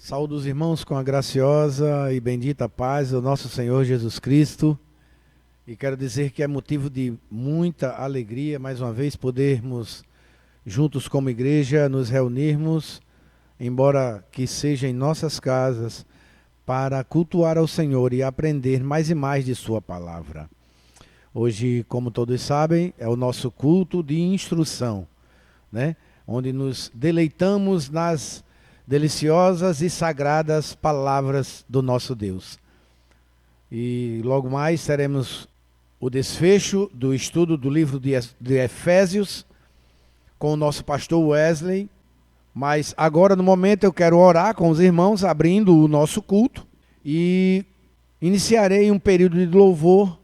Saúdo os irmãos com a graciosa e bendita paz do nosso Senhor Jesus Cristo. E quero dizer que é motivo de muita alegria, mais uma vez, podermos, juntos como igreja, nos reunirmos, embora que seja em nossas casas, para cultuar ao Senhor e aprender mais e mais de sua palavra. Hoje, como todos sabem, é o nosso culto de instrução, né? Onde nos deleitamos nas deliciosas e sagradas palavras do nosso Deus. E logo mais teremos o desfecho do estudo do livro de Efésios com o nosso pastor Wesley. Mas agora, no momento, eu quero orar com os irmãos, abrindo o nosso culto. E iniciarei um período de louvor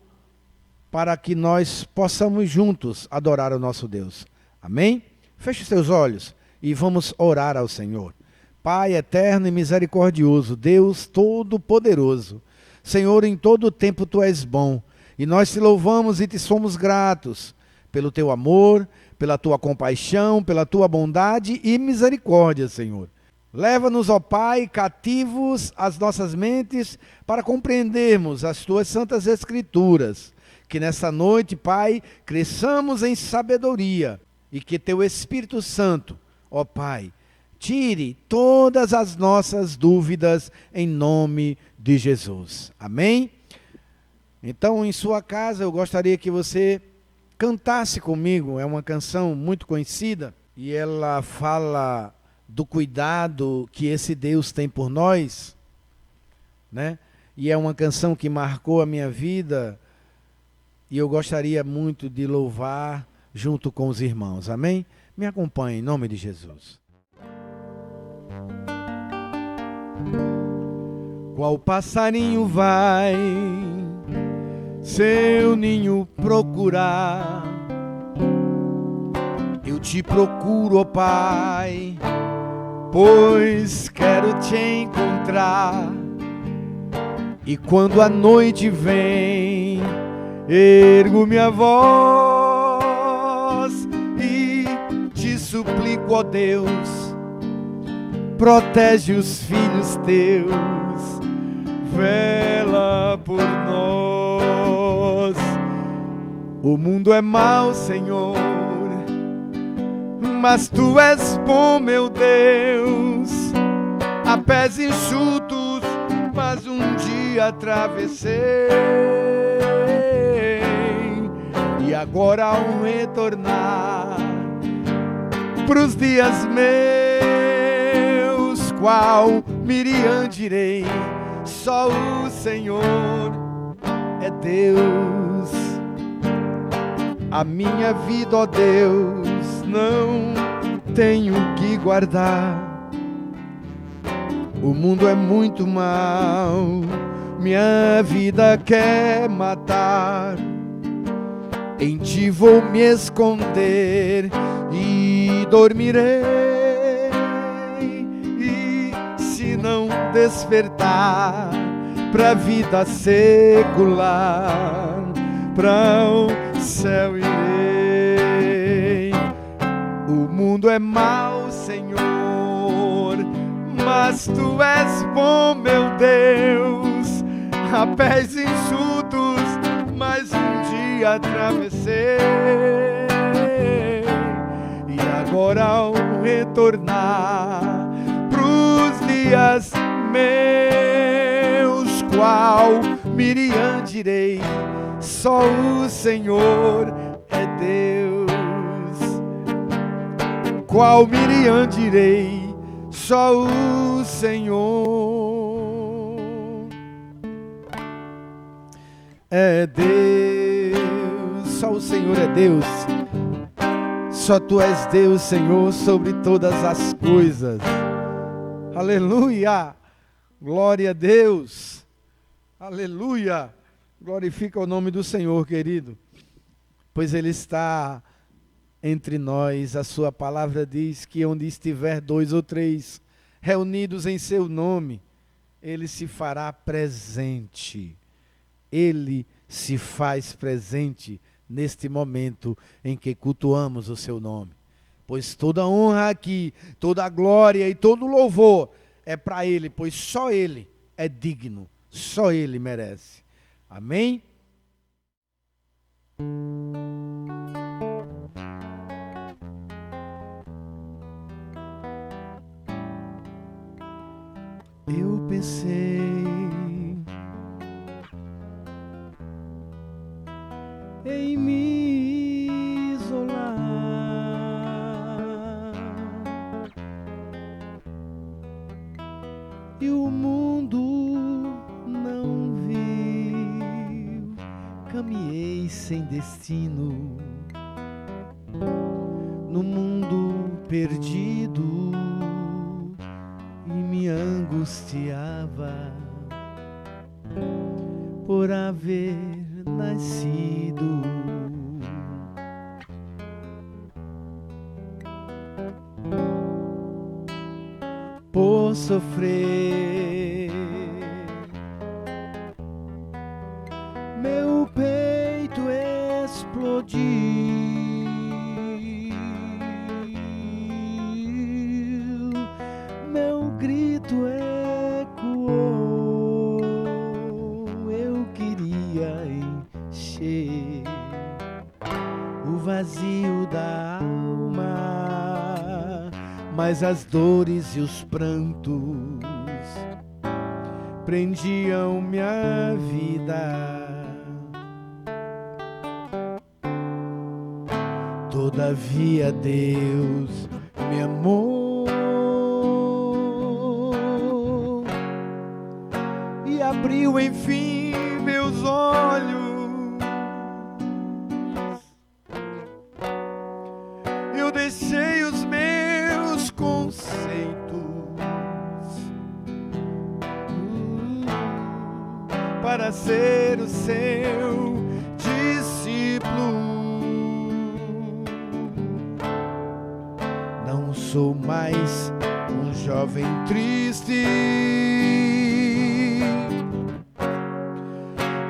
para que nós possamos juntos adorar o nosso Deus. Amém? Feche seus olhos e vamos orar ao Senhor. Pai eterno e misericordioso, Deus todo-poderoso, Senhor, em todo o tempo Tu és bom, e nós te louvamos e te somos gratos pelo Teu amor, pela Tua compaixão, pela Tua bondade e misericórdia, Senhor. Leva-nos, ó Pai, cativos as nossas mentes para compreendermos as Tuas santas Escrituras, que nessa noite, Pai, cresçamos em sabedoria e que Teu Espírito Santo, ó Pai, tire todas as nossas dúvidas em nome de Jesus. Amém? Então, em sua casa, eu gostaria que você cantasse comigo. É uma canção muito conhecida e ela fala do cuidado que esse Deus tem por nós, né? E é uma canção que marcou a minha vida e eu gostaria muito de louvar junto com os irmãos. Amém? Me acompanhe em nome de Jesus. Qual passarinho vai seu ninho procurar? Eu te procuro, ó Pai, pois quero te encontrar. E quando a noite vem, ergo minha voz e te suplico, ó Deus, protege os filhos teus, vela por nós. O mundo é mau, Senhor, mas Tu és bom, meu Deus. A pés enxutos, mas um dia atravessei, e agora ao retornar pros dias meus, qual Miriam direi? Só o Senhor é Deus. A minha vida, ó Deus, não tenho que guardar. O mundo é muito mau, minha vida quer matar. Em Ti vou me esconder e dormirei. E se não despertar pra vida secular, pra o céu irei. O mundo é mau, Senhor, mas Tu és bom, meu Deus. A pés enxutos, mas um dia atravessei, e agora ao retornar pros dias meus, qual Miriam direi? Só o Senhor é Deus. Qual Miriam direi? Só o Senhor é Deus. Só o Senhor é Deus. Só Tu és Deus, Senhor, sobre todas as coisas. Aleluia! Glória a Deus! Aleluia! Glorifica o nome do Senhor, querido, pois Ele está entre nós. A sua palavra diz que onde estiver 2 ou 3 reunidos em seu nome, Ele se fará presente. Ele se faz presente neste momento em que cultuamos o seu nome. Pois toda honra aqui, toda glória e todo louvor é para Ele, pois só Ele é digno, só Ele merece. Amém? Eu pensei em me isolar, e o mundo não viu. Caminhei sem destino, no mundo perdido, e me angustiava por haver nascido. Por sofrer, meu peito explodiu, meu grito ecoou. Eu queria encher o vazio da alma, mas as dores e os prantos prendiam minha vida. Todavia Deus me amou e abriu enfim meus olhos. Eu deixei os meus conceitos para ser o seu discípulo. Não sou mais um jovem triste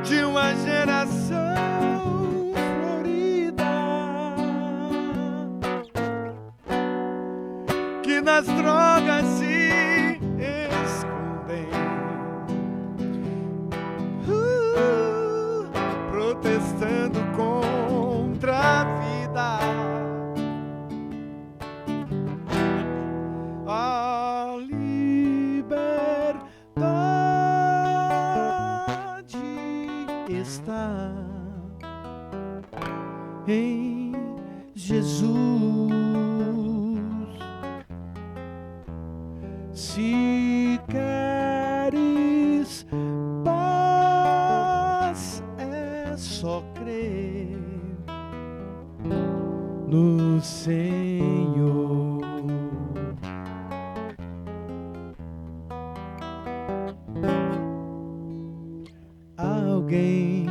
de uma geração florida que nas drogas se escondem, protestando contra a vida. A liberdade está em Jesus. Se queres paz, é só crer no Senhor. Alguém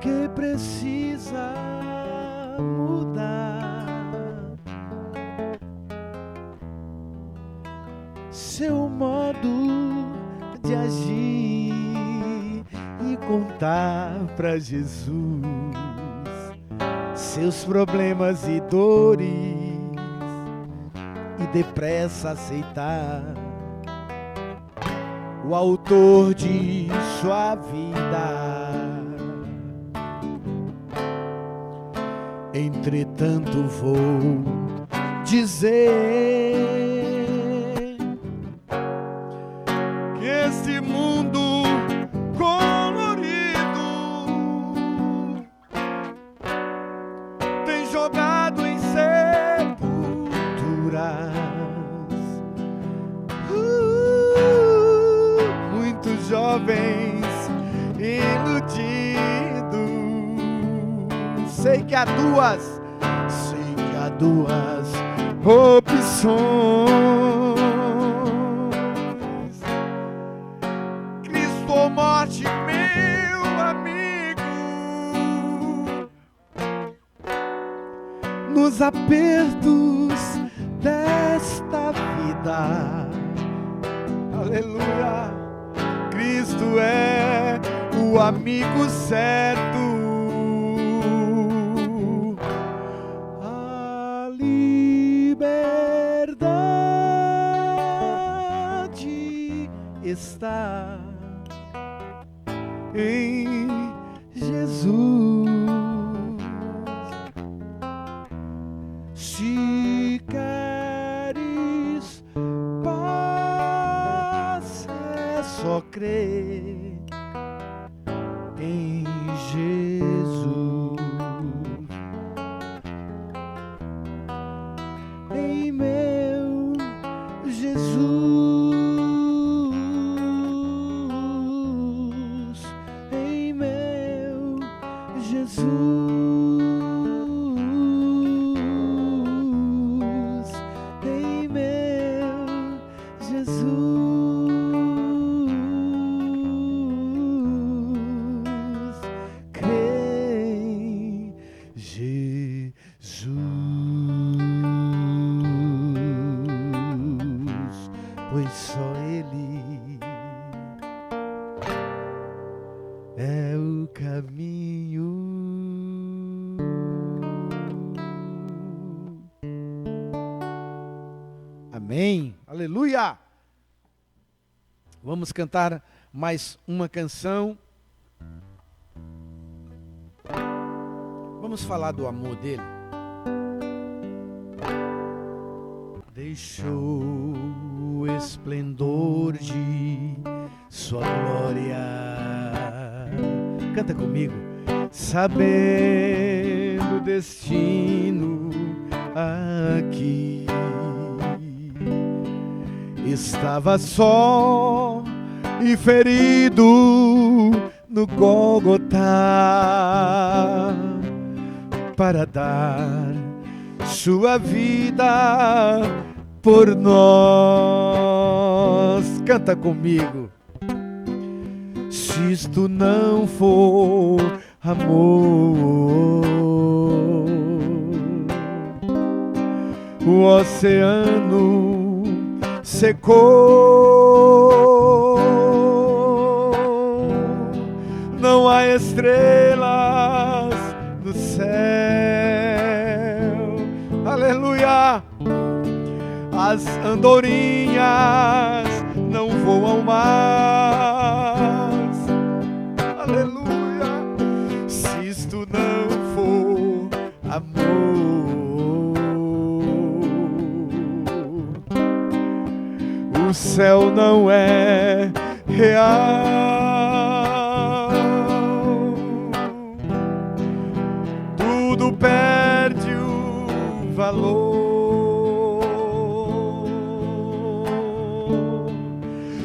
que precisa mudar seu modo de agir e contar pra Jesus seus problemas e dores e depressa aceitar o autor de sua vida. Entretanto vou dizer que esse mundo colorido tem jogado em sepulturas muitos jovens iludidos. Sei que há duas opções: Cristo ou morte, meu amigo. Nos apertos desta vida, aleluia, Cristo é o amigo certo. A liberdade está em Jesus. Se queres paz, é só crer em Jesus. Em meu Jesus, em meu Jesus, em meu Jesus, crê em Jesus, pois só Ele é o caminho. Amém. Aleluia. Vamos cantar mais uma canção. Vamos falar do amor dele. Deixou o esplendor de sua glória. Canta comigo. Sabendo o destino aqui, estava só e ferido no Gólgota, para dar sua vida por nós. Canta comigo. Se isto não for amor, o oceano secou, não há estrelas no céu, aleluia, as andorinhas não voam mais, aleluia, se isto não for amor, o céu não é real, tudo perde o valor,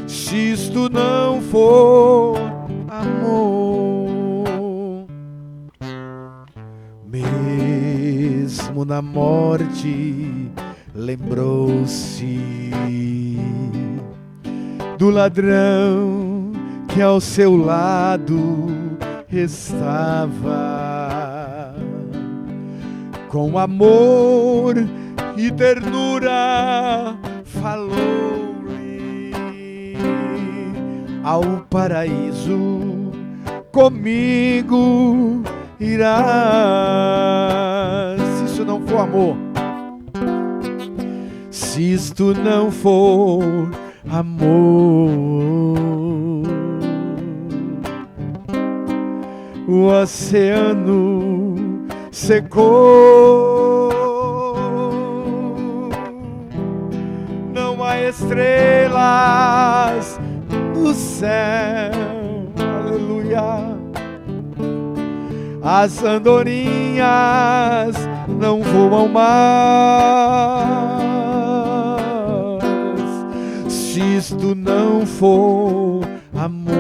se isto não for amor. Mesmo na morte lembrou-se do ladrão que ao seu lado estava, com amor e ternura falou-lhe: ao paraíso comigo irás. Se isso não for amor, se isto não for amor, o oceano secou, não há estrelas no céu, aleluia, as andorinhas não voam mais, se isto não for amor,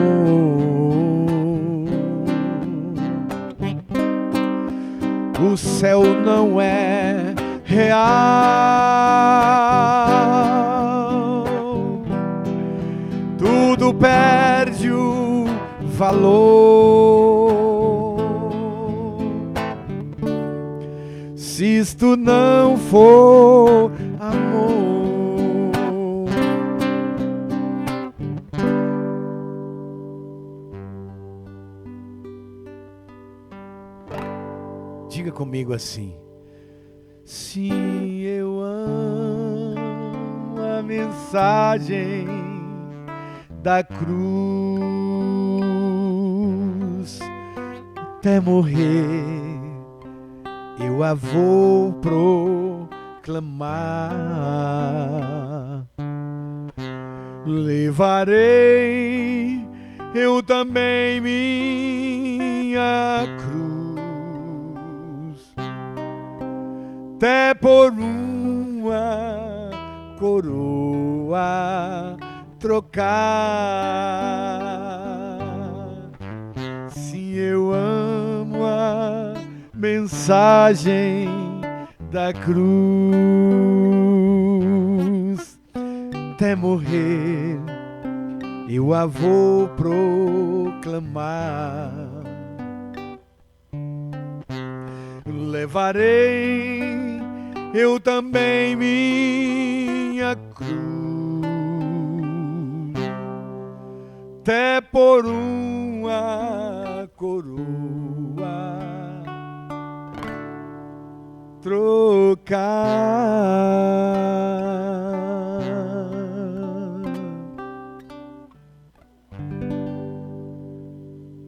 o céu não é real, tudo perde o valor, se isto não for amor. Diga comigo assim: se eu amo a mensagem da cruz, até morrer, eu a vou proclamar. Levarei eu também minha cruz, até por uma coroa trocar. Sim, eu amo a mensagem da cruz, até morrer eu a vou proclamar. Levarei eu também minha cruz, até por uma coroa trocar.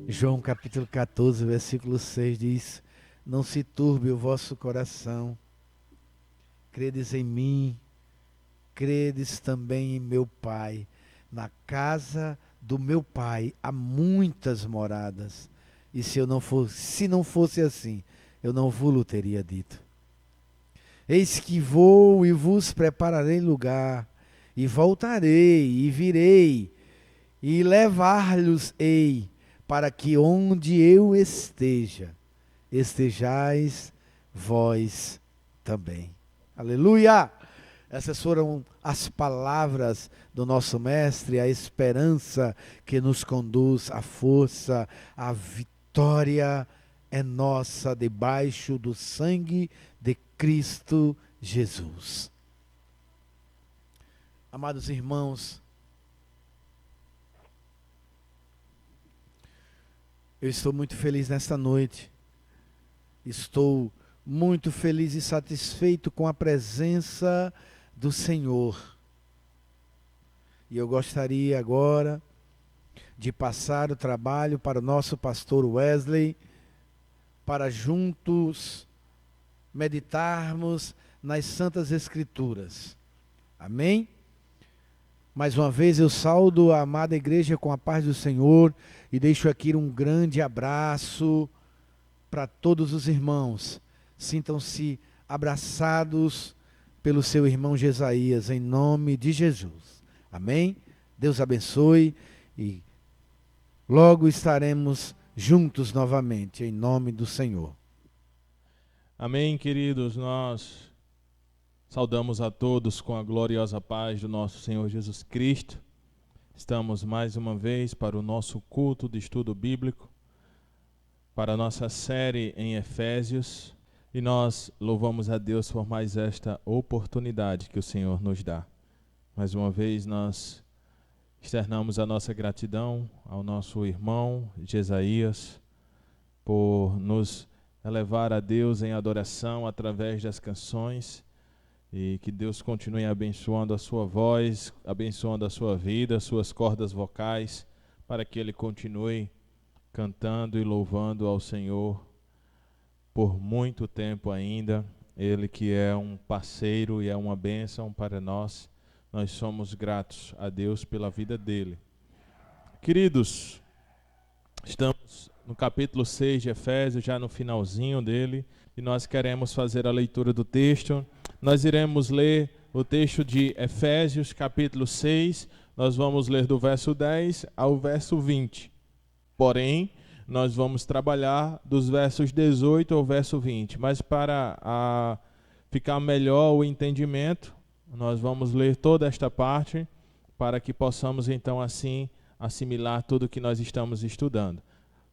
João capítulo 14, versículo 6 diz: não se turbe o vosso coração, credes em mim, credes também em meu Pai. Na casa do meu Pai há muitas moradas, e se não fosse assim, eu não vos teria dito. Eis que vou e vos prepararei lugar, e voltarei e virei, e levar-lhes-ei, para que onde eu esteja, estejais vós também. Aleluia! Essas foram as palavras do nosso Mestre, a esperança que nos conduz à força, à vitória é nossa debaixo do sangue de Cristo Jesus. Amados irmãos, eu estou muito feliz nesta noite. Estou muito feliz e satisfeito com a presença do Senhor. E eu gostaria agora de passar o trabalho para o nosso pastor Wesley, para juntos meditarmos nas Santas Escrituras. Amém? Mais uma vez eu saúdo a amada igreja com a paz do Senhor e deixo aqui um grande abraço para todos os irmãos. Sintam-se abraçados pelo seu irmão Jesaías, em nome de Jesus. Amém? Deus abençoe e logo estaremos juntos novamente, em nome do Senhor. Amém, queridos. Nós saudamos a todos com a gloriosa paz do nosso Senhor Jesus Cristo. Estamos mais uma vez para o nosso culto de estudo bíblico, para a nossa série em Efésios, e nós louvamos a Deus por mais esta oportunidade que o Senhor nos dá. Mais uma vez nós externamos a nossa gratidão ao nosso irmão Jesaías por nos elevar a Deus em adoração através das canções, e que Deus continue abençoando a sua voz, abençoando a sua vida, suas cordas vocais, para que Ele continue cantando e louvando ao Senhor por muito tempo ainda. Ele que é um parceiro e é uma bênção para nós. Nós somos gratos a Deus pela vida dele. Queridos, estamos no capítulo 6 de Efésios, já no finalzinho dele, e nós queremos fazer a leitura do texto. Nós iremos ler o texto de Efésios, capítulo 6, nós vamos ler do verso 10 ao verso 20. Porém, nós vamos trabalhar dos versos 18 ao verso 20. Mas para ficar melhor o entendimento, nós vamos ler toda esta parte, para que possamos então assim assimilar tudo o que nós estamos estudando.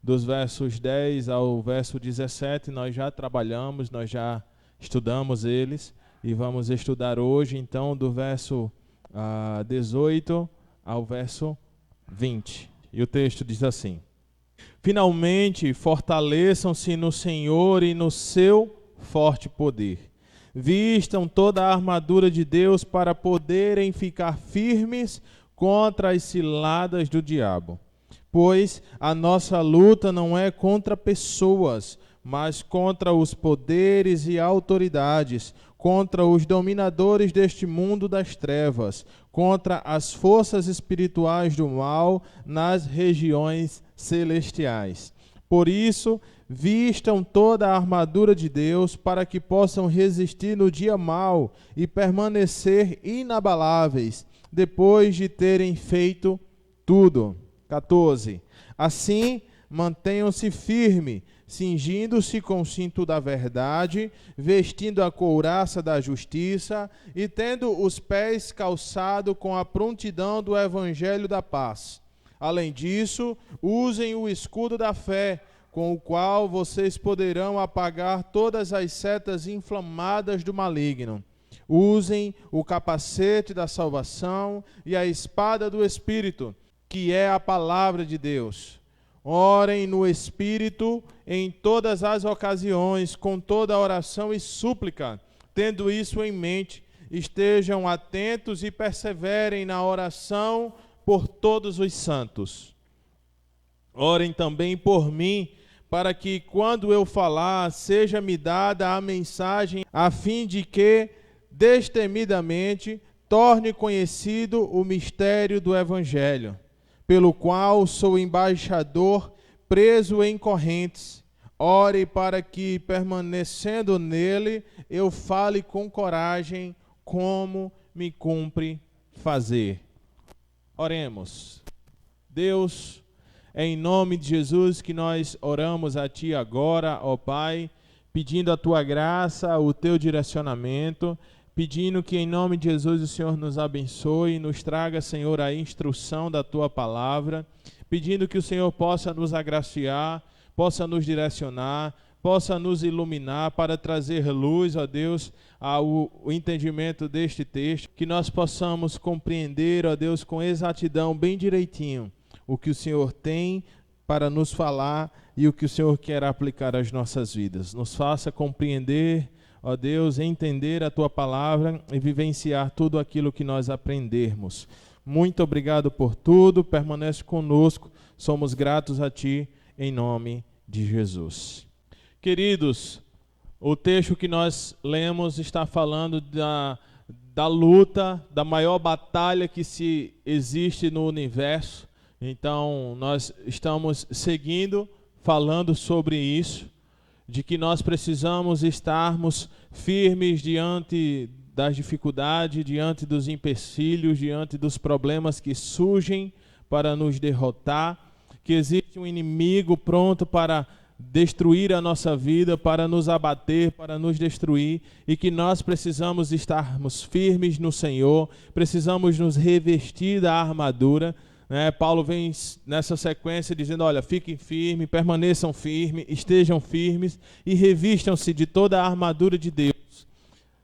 Dos versos 10 ao verso 17, nós já trabalhamos, nós já estudamos eles, e vamos estudar hoje, então, do verso 18 ao verso 20. E o texto diz assim: finalmente, fortaleçam-se no Senhor e no seu forte poder. Vistam toda a armadura de Deus para poderem ficar firmes contra as ciladas do diabo. Pois a nossa luta não é contra pessoas, mas contra os poderes e autoridades, contra os dominadores deste mundo das trevas, contra as forças espirituais do mal nas regiões celestiais. Por isso, vistam toda a armadura de Deus para que possam resistir no dia mau e permanecer inabaláveis, depois de terem feito tudo. 14. Assim, mantenham-se firmes, cingindo-se com o cinto da verdade, vestindo a couraça da justiça e tendo os pés calçados com a prontidão do evangelho da paz. Além disso, usem o escudo da fé, com o qual vocês poderão apagar todas as setas inflamadas do maligno. Usem o capacete da salvação e a espada do Espírito, que é a palavra de Deus. Orem no Espírito em todas as ocasiões, com toda oração e súplica. Tendo isso em mente, estejam atentos e perseverem na oração por todos os santos. Orem também por mim, para que, quando eu falar, seja-me dada a mensagem, a fim de que, destemidamente, torne conhecido o mistério do Evangelho, pelo qual sou embaixador, preso em correntes. Ore para que, permanecendo nele, eu fale com coragem, como me cumpre fazer. Oremos. Deus, é em nome de Jesus que nós oramos a Ti agora, ó Pai, pedindo a Tua graça, o Teu direcionamento, pedindo que em nome de Jesus o Senhor nos abençoe e nos traga, Senhor, a instrução da Tua palavra, pedindo que o Senhor possa nos agraciar, possa nos direcionar, possa nos iluminar para trazer luz, ó Deus, ao entendimento deste texto, que nós possamos compreender, ó Deus, com exatidão, bem direitinho, o que o Senhor tem para nos falar e o que o Senhor quer aplicar às nossas vidas. Nos faça compreender, ó Deus, entender a Tua palavra e vivenciar tudo aquilo que nós aprendermos. Muito obrigado por tudo, permanece conosco, somos gratos a Ti, em nome de Jesus. Queridos, o texto que nós lemos está falando da luta, da maior batalha que se existe no universo. Então, nós estamos seguindo, falando sobre isso, de que nós precisamos estarmos firmes diante das dificuldades, diante dos empecilhos, diante dos problemas que surgem para nos derrotar, que existe um inimigo pronto para destruir a nossa vida, para nos abater, para nos destruir, e que nós precisamos estarmos firmes no Senhor, precisamos nos revestir da armadura. Paulo vem nessa sequência dizendo, olha, fiquem firmes, permaneçam firmes, estejam firmes e revistam-se de toda a armadura de Deus.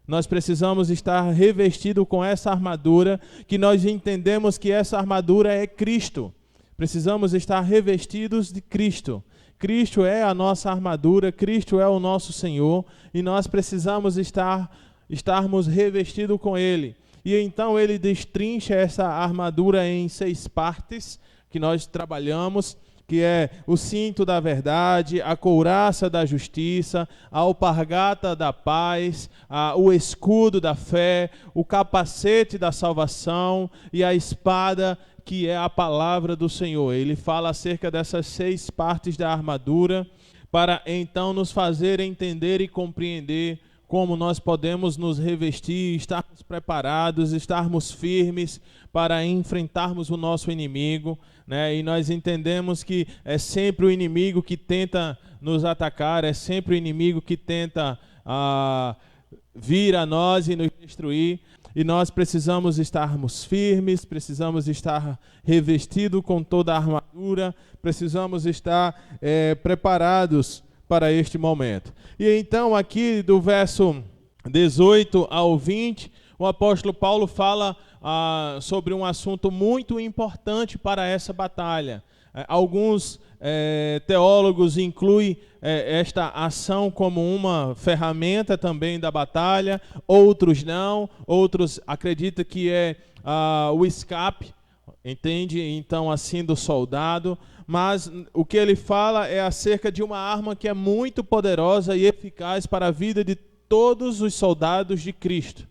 Nós precisamos estar revestidos com essa armadura, que nós entendemos que essa armadura é Cristo. Precisamos estar revestidos de Cristo. Cristo é a nossa armadura, Cristo é o nosso Senhor, e nós precisamos estarmos revestidos com Ele. E então ele destrincha essa armadura em 6 partes que nós trabalhamos, que é o cinto da verdade, a couraça da justiça, a alpargata da paz, o escudo da fé, o capacete da salvação e a espada, que é a palavra do Senhor. Ele fala acerca dessas 6 partes da armadura, para então nos fazer entender e compreender como nós podemos nos revestir, estarmos preparados, estarmos firmes para enfrentarmos o nosso inimigo, né? E nós entendemos que é sempre o inimigo que tenta nos atacar, é sempre o inimigo que tenta vir a nós e nos destruir. E nós precisamos estarmos firmes, precisamos estar revestidos com toda a armadura, precisamos estar preparados para este momento. E então aqui do verso 18 ao 20, o apóstolo Paulo fala sobre um assunto muito importante para essa batalha. Alguns teólogos incluem esta ação como uma ferramenta também da batalha, outros não, outros acreditam que é o escape, entende? Então, assim, do soldado, mas o que ele fala é acerca de uma arma que é muito poderosa e eficaz para a vida de todos os soldados de Cristo.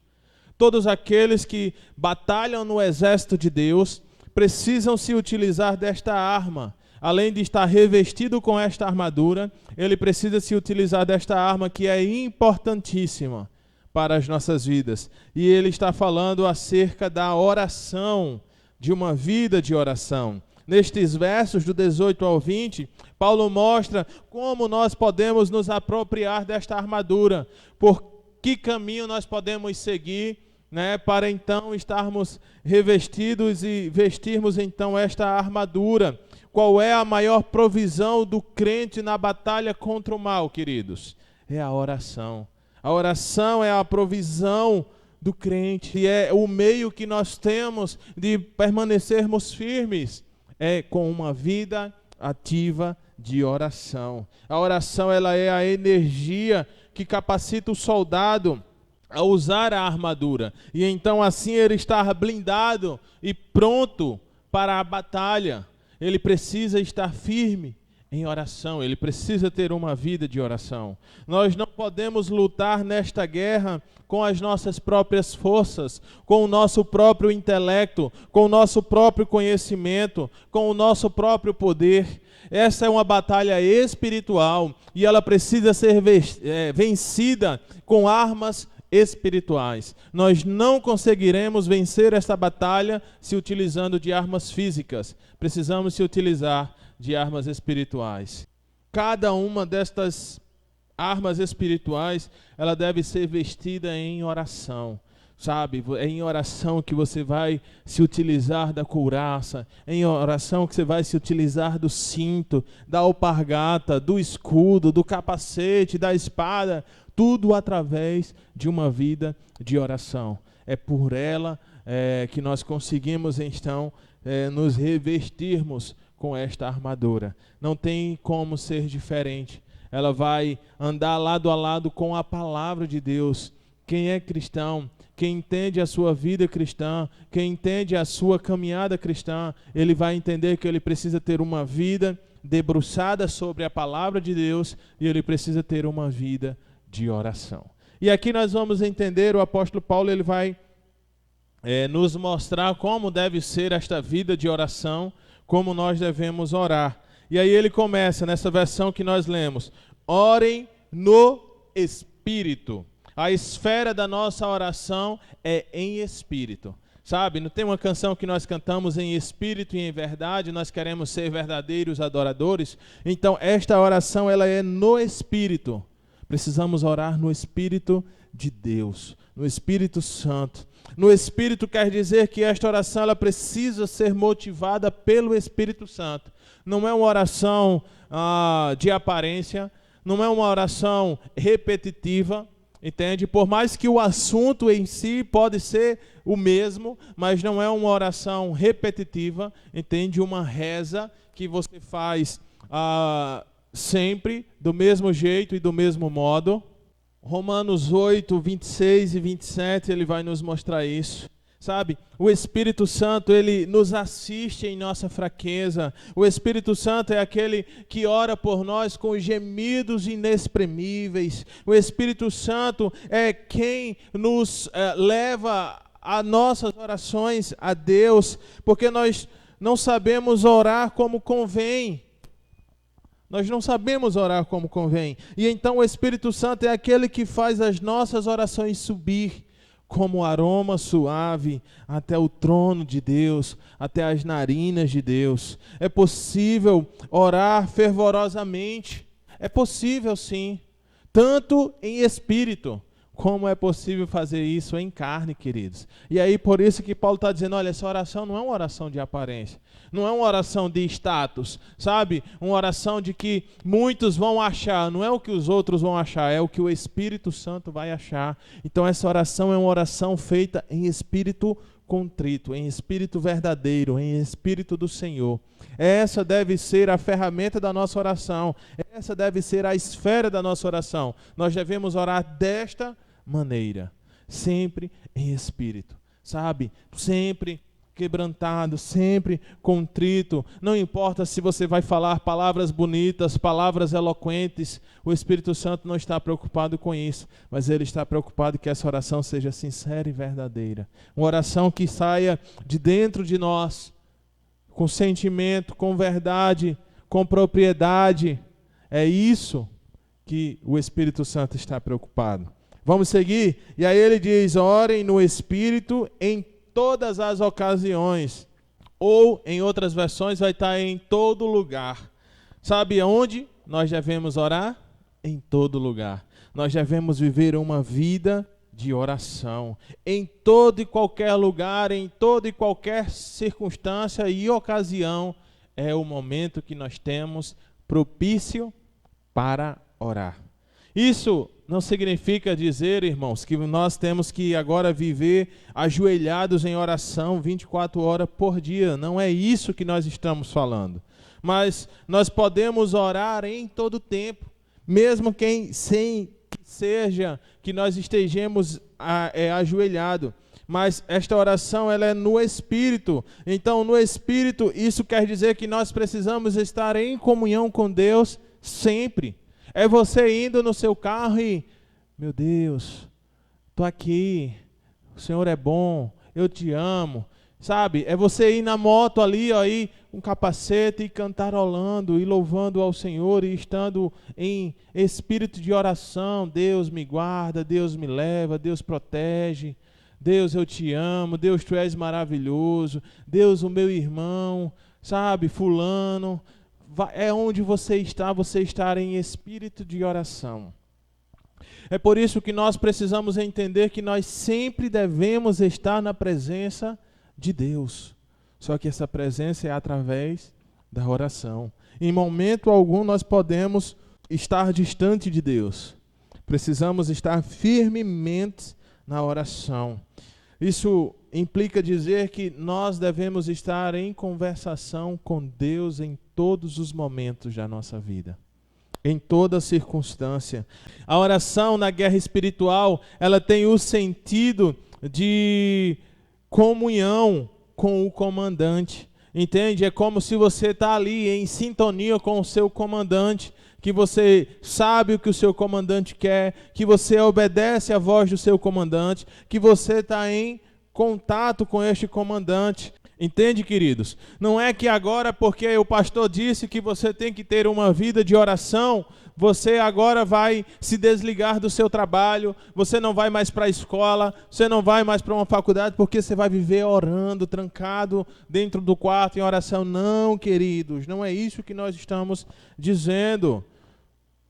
Todos aqueles que batalham no exército de Deus precisam se utilizar desta arma. Além de estar revestido com esta armadura, ele precisa se utilizar desta arma que é importantíssima para as nossas vidas. E ele está falando acerca da oração, de uma vida de oração. Nestes versos, do 18 ao 20, Paulo mostra como nós podemos nos apropriar desta armadura, por que caminho nós podemos seguir, para então estarmos revestidos e vestirmos então esta armadura. Qual é a maior provisão do crente na batalha contra o mal, queridos? É a oração. A oração é a provisão do crente, e é o meio que nós temos de permanecermos firmes, é com uma vida ativa de oração. A oração, ela é a energia que capacita o soldado a usar a armadura, e então assim ele estar blindado e pronto para a batalha. Ele precisa estar firme em oração, ele precisa ter uma vida de oração. Nós não podemos lutar nesta guerra com as nossas próprias forças, com o nosso próprio intelecto, com o nosso próprio conhecimento, com o nosso próprio poder. Essa é uma batalha espiritual e ela precisa ser vencida com armas espirituais. Nós não conseguiremos vencer esta batalha se utilizando de armas físicas. Precisamos se utilizar de armas espirituais. Cada uma destas armas espirituais, ela deve ser vestida em oração. Sabe, é em oração que você vai se utilizar da couraça, é em oração que você vai se utilizar do cinto, da alpargata, do escudo, do capacete, da espada, tudo através de uma vida de oração. É por ela que nós conseguimos então nos revestirmos com esta armadura. Não tem como ser diferente. Ela vai andar lado a lado com a palavra de Deus. Quem é cristão, quem entende a sua vida cristã, quem entende a sua caminhada cristã, ele vai entender que ele precisa ter uma vida debruçada sobre a palavra de Deus e ele precisa ter uma vida de oração. E aqui nós vamos entender, o apóstolo Paulo ele vai nos mostrar como deve ser esta vida de oração, como nós devemos orar. E aí ele começa nessa versão que nós lemos: orem no Espírito. A esfera da nossa oração é em Espírito. Sabe, não tem uma canção que nós cantamos em espírito e em verdade, nós queremos ser verdadeiros adoradores? Então esta oração ela é no Espírito. Precisamos orar no Espírito de Deus, no Espírito Santo. No Espírito quer dizer que esta oração ela precisa ser motivada pelo Espírito Santo. Não é uma oração de aparência, não é uma oração repetitiva, entende? Por mais que o assunto em si pode ser o mesmo, mas não é uma oração repetitiva, entende? Uma reza que você faz sempre do mesmo jeito e do mesmo modo. Romanos 8, 26 e 27, ele vai nos mostrar isso. Sabe, o Espírito Santo, ele nos assiste em nossa fraqueza. O Espírito Santo é aquele que ora por nós com gemidos inexprimíveis. O Espírito Santo é quem nos leva a nossas orações a Deus, porque nós não sabemos orar como convém. Nós não sabemos orar como convém. E então o Espírito Santo é aquele que faz as nossas orações subir como aroma suave até o trono de Deus, até as narinas de Deus. É possível orar fervorosamente. É possível sim. Tanto em espírito, como é possível fazer isso em carne, queridos. E aí por isso que Paulo está dizendo, olha, essa oração não é uma oração de aparência. Não é uma oração de status, sabe? Uma oração de que muitos vão achar. Não é o que os outros vão achar, é o que o Espírito Santo vai achar. Então essa oração é uma oração feita em espírito contrito, em espírito verdadeiro, em espírito do Senhor. Essa deve ser a ferramenta da nossa oração. Essa deve ser a esfera da nossa oração. Nós devemos orar desta maneira, sempre em espírito, sabe? Sempre quebrantado, sempre contrito. Não importa se você vai falar palavras bonitas, palavras eloquentes, o Espírito Santo não está preocupado com isso, mas Ele está preocupado que essa oração seja sincera e verdadeira. Uma oração que saia de dentro de nós, com sentimento, com verdade, com propriedade. É isso que o Espírito Santo está preocupado. Vamos seguir? E aí ele diz: orem no Espírito em todas as ocasiões. Ou, em outras versões, vai estar em todo lugar. Sabe aonde nós devemos orar? Em todo lugar. Nós devemos viver uma vida de oração. Em todo e qualquer lugar, em toda e qualquer circunstância e ocasião, é o momento que nós temos propício para orar. Isso não significa dizer, irmãos, que nós temos que agora viver ajoelhados em oração 24 horas por dia. Não é isso que nós estamos falando. Mas nós podemos orar em todo tempo, mesmo sem seja que nós estejamos ajoelhados. Mas esta oração, ela é no Espírito. Então, no Espírito, isso quer dizer que nós precisamos estar em comunhão com Deus sempre. É você indo no seu carro e, meu Deus, estou aqui, o Senhor é bom, eu te amo. Sabe, é você ir na moto ali, ó, aí, com capacete e cantarolando e louvando ao Senhor e estando em espírito de oração. Deus me guarda, Deus me leva, Deus protege. Deus, eu te amo, Deus, tu és maravilhoso. Deus, o meu irmão, sabe, fulano. É onde você está em espírito de oração. É por isso que nós precisamos entender que nós sempre devemos estar na presença de Deus. Só que essa presença é através da oração. Em momento algum nós podemos estar distante de Deus. Precisamos estar firmemente na oração. Isso implica dizer que nós devemos estar em conversação com Deus em todos os momentos da nossa vida, em toda circunstância. A oração na guerra espiritual, ela tem o sentido de comunhão com o comandante, entende? É como se você está ali em sintonia com o seu comandante, que você sabe o que o seu comandante quer, que você obedece à voz do seu comandante, que você está em contato com este comandante. Entende, queridos? Não é que agora, porque o pastor disse que você tem que ter uma vida de oração, você agora vai se desligar do seu trabalho, você não vai mais para a escola, você não vai mais para uma faculdade, porque você vai viver orando, trancado dentro do quarto em oração. Não, queridos, não é isso que nós estamos dizendo.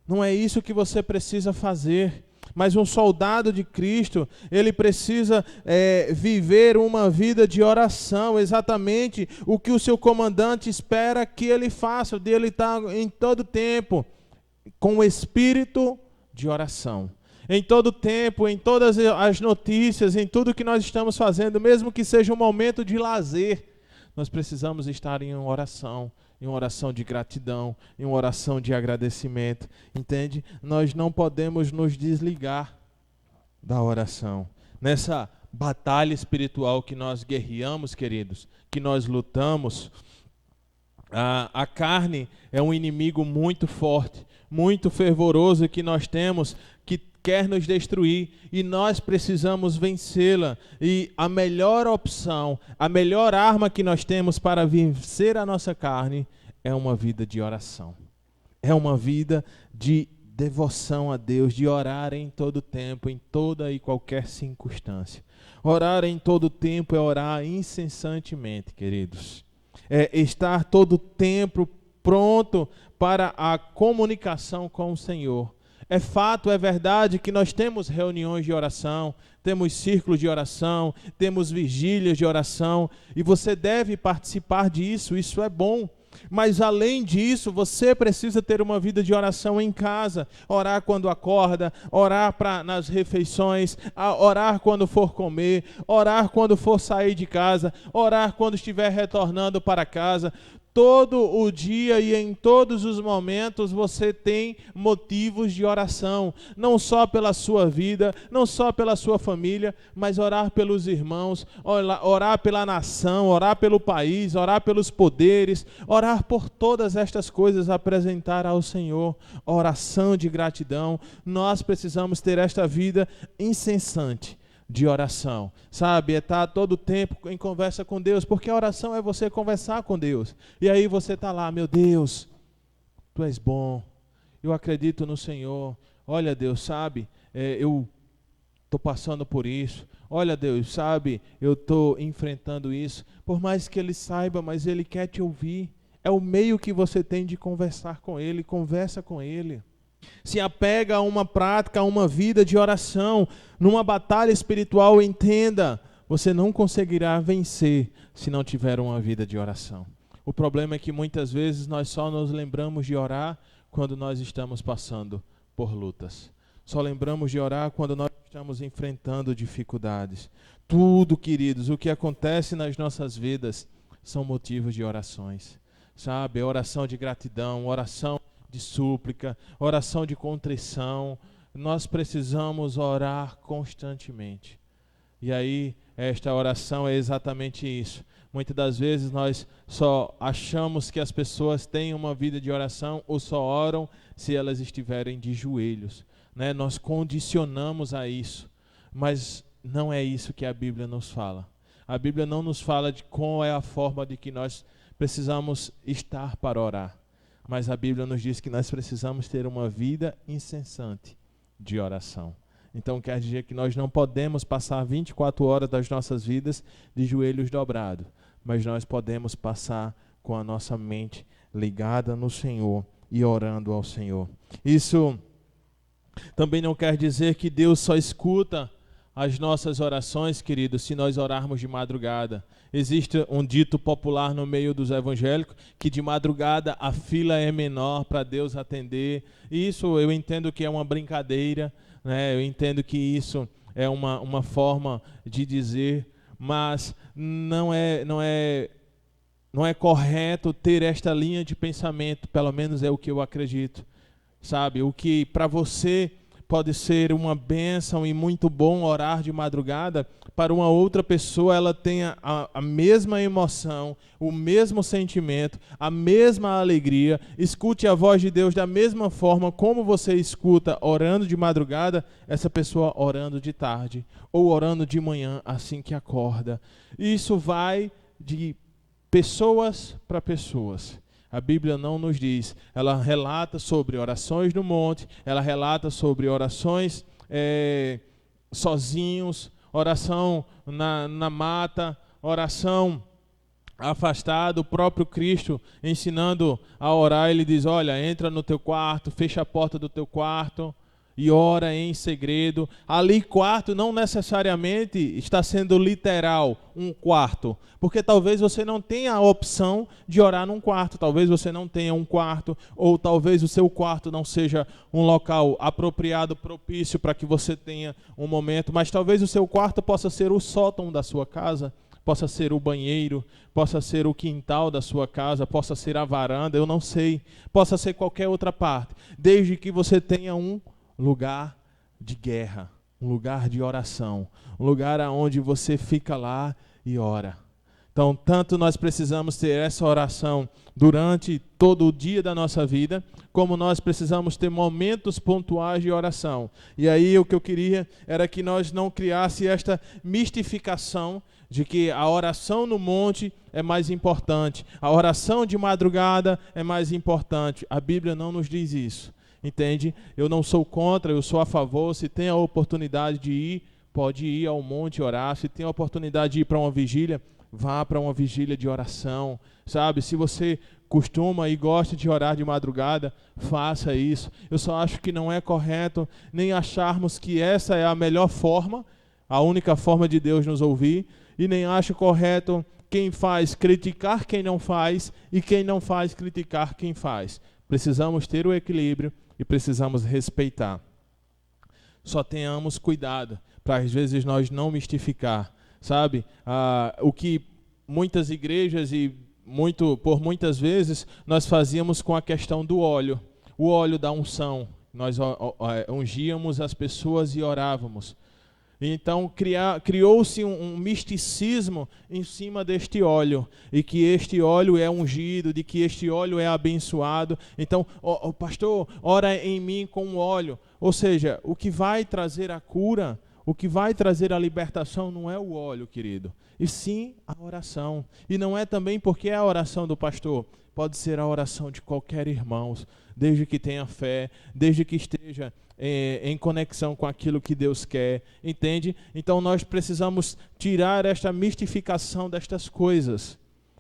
Não é isso que você precisa fazer. Mas um soldado de Cristo, ele precisa viver uma vida de oração, exatamente o que o seu comandante espera que ele faça, dele estar em todo tempo com o espírito de oração. Em todo tempo, em todas as notícias, em tudo que nós estamos fazendo, mesmo que seja um momento de lazer, nós precisamos estar em oração. Em uma oração de gratidão, em uma oração de agradecimento, entende? Nós não podemos nos desligar da oração. Nessa batalha espiritual que nós guerreamos, queridos, que nós lutamos, a carne é um inimigo muito forte, muito fervoroso que nós temos, que quer nos destruir, e nós precisamos vencê-la. E a melhor opção, a melhor arma que nós temos para vencer a nossa carne é uma vida de oração. É uma vida de devoção a Deus, de orar em todo tempo, em toda e qualquer circunstância. Orar em todo tempo é orar incessantemente, queridos. É estar todo tempo pronto para a comunicação com o Senhor. É fato, é verdade que nós temos reuniões de oração, temos círculos de oração, temos vigílias de oração, e você deve participar disso, isso é bom. Mas além disso, você precisa ter uma vida de oração em casa, orar quando acorda, orar nas refeições, orar quando for comer, orar quando for sair de casa, orar quando estiver retornando para casa. todo o dia e em todos os momentos você tem motivos de oração, não só pela sua vida, não só pela sua família, mas orar pelos irmãos, orar pela nação, orar pelo país, orar pelos poderes, orar por todas estas coisas, apresentar ao Senhor oração de gratidão. Nós precisamos ter esta vida incessante de oração, sabe? É estar todo o tempo em conversa com Deus, porque a oração é você conversar com Deus. E aí você está lá, meu Deus, Tu és bom, eu acredito no Senhor. Olha, Deus, sabe, eu estou passando por isso. Olha, Deus, sabe, eu estou enfrentando isso. Por mais que Ele saiba, mas Ele quer te ouvir. É o meio que você tem de conversar com Ele, conversa com Ele. Se apega a uma prática, a uma vida de oração, numa batalha espiritual, entenda, você não conseguirá vencer se não tiver uma vida de oração. O problema é que muitas vezes nós só nos lembramos de orar quando nós estamos passando por lutas. Só lembramos de orar quando nós estamos enfrentando dificuldades. Tudo, queridos, o que acontece nas nossas vidas são motivos de orações. Sabe, oração de gratidão, oração de súplica, oração de contrição. Nós precisamos orar constantemente. E aí, esta oração é exatamente isso. Muitas das vezes nós só achamos que as pessoas têm uma vida de oração ou só oram se elas estiverem de joelhos, né? Nós condicionamos a isso, mas não é isso que a Bíblia nos fala. A Bíblia não nos fala de qual é a forma de que nós precisamos estar para orar. Mas a Bíblia nos diz que nós precisamos ter uma vida incessante de oração. Então quer dizer que nós não podemos passar 24 horas das nossas vidas de joelhos dobrados, mas nós podemos passar com a nossa mente ligada no Senhor e orando ao Senhor. Isso também não quer dizer que Deus só escuta as nossas orações, queridos, se nós orarmos de madrugada. Existe um dito popular no meio dos evangélicos que de madrugada a fila é menor para Deus atender. Isso eu entendo que é uma brincadeira, né? Eu entendo que isso é uma forma de dizer, mas não é correto ter esta linha de pensamento, pelo menos é o que eu acredito. Sabe, o que para você pode ser uma bênção e muito bom orar de madrugada, para uma outra pessoa ela tenha a mesma emoção, o mesmo sentimento, a mesma alegria. Escute a voz de Deus da mesma forma como você escuta orando de madrugada, essa pessoa orando de tarde ou orando de manhã assim que acorda. Isso vai de pessoas para pessoas. A Bíblia não nos diz, ela relata sobre orações no monte, ela relata sobre orações sozinhos, oração na mata, oração afastado. O próprio Cristo ensinando a orar, ele diz, olha, entra no teu quarto, fecha a porta do teu quarto e ora em segredo. Ali quarto não necessariamente está sendo literal, um quarto, porque talvez você não tenha a opção de orar num quarto, talvez você não tenha um quarto, ou talvez o seu quarto não seja um local apropriado, propício para que você tenha um momento, mas talvez o seu quarto possa ser o sótão da sua casa, possa ser o banheiro, possa ser o quintal da sua casa, possa ser a varanda, eu não sei, possa ser qualquer outra parte, desde que você tenha um lugar de guerra, um lugar de oração, um lugar onde você fica lá e ora. Então, tanto nós precisamos ter essa oração durante todo o dia da nossa vida, como nós precisamos ter momentos pontuais de oração. E aí o que eu queria era que nós não criasse esta mistificação de que a oração no monte é mais importante, a oração de madrugada é mais importante. A Bíblia não nos diz isso. Entende? Eu não sou contra, eu sou a favor. Se tem a oportunidade de ir, pode ir ao monte orar. Se tem a oportunidade de ir para uma vigília, vá para uma vigília de oração. Sabe? Se você costuma e gosta de orar de madrugada, faça isso. Eu só acho que não é correto nem acharmos que essa é a melhor forma, a única forma de Deus nos ouvir, e nem acho correto quem faz criticar quem não faz e quem não faz criticar quem faz. Precisamos ter o equilíbrio e precisamos respeitar. Só tenhamos cuidado para às vezes nós não mistificar, sabe? O que muitas igrejas e por muitas vezes, nós fazíamos com a questão do óleo, o óleo da unção. Nós ungíamos as pessoas e orávamos. Então criou-se um misticismo em cima deste óleo, e que este óleo é ungido, de que este óleo é abençoado. Então, pastor, ora em mim com óleo. Ou seja, o que vai trazer a cura, o que vai trazer a libertação não é o óleo, querido, e sim a oração. E não é também porque é a oração do pastor, pode ser a oração de qualquer irmão, desde que tenha fé, desde que esteja em conexão com aquilo que Deus quer, entende? Então nós precisamos tirar esta mistificação destas coisas.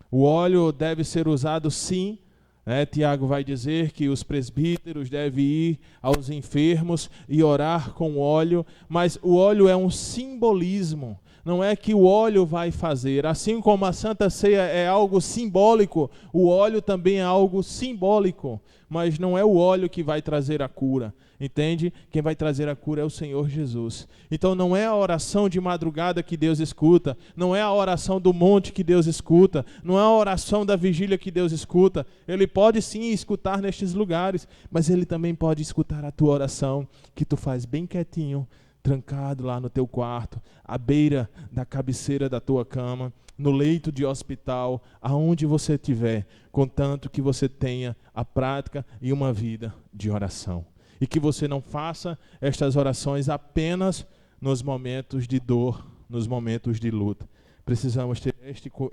O óleo deve ser usado sim, Tiago vai dizer que os presbíteros devem ir aos enfermos e orar com óleo, mas o óleo é um simbolismo. Não é que o óleo vai fazer. Assim como a Santa Ceia é algo simbólico, o óleo também é algo simbólico, mas não é o óleo que vai trazer a cura, entende? Quem vai trazer a cura é o Senhor Jesus. Então não é a oração de madrugada que Deus escuta, não é a oração do monte que Deus escuta, não é a oração da vigília que Deus escuta. Ele pode sim escutar nestes lugares, mas Ele também pode escutar a tua oração, que tu faz bem quietinho, trancado lá no teu quarto, à beira da cabeceira da tua cama, no leito de hospital, aonde você estiver, contanto que você tenha a prática e uma vida de oração. E que você não faça estas orações apenas nos momentos de dor, nos momentos de luta. Precisamos ter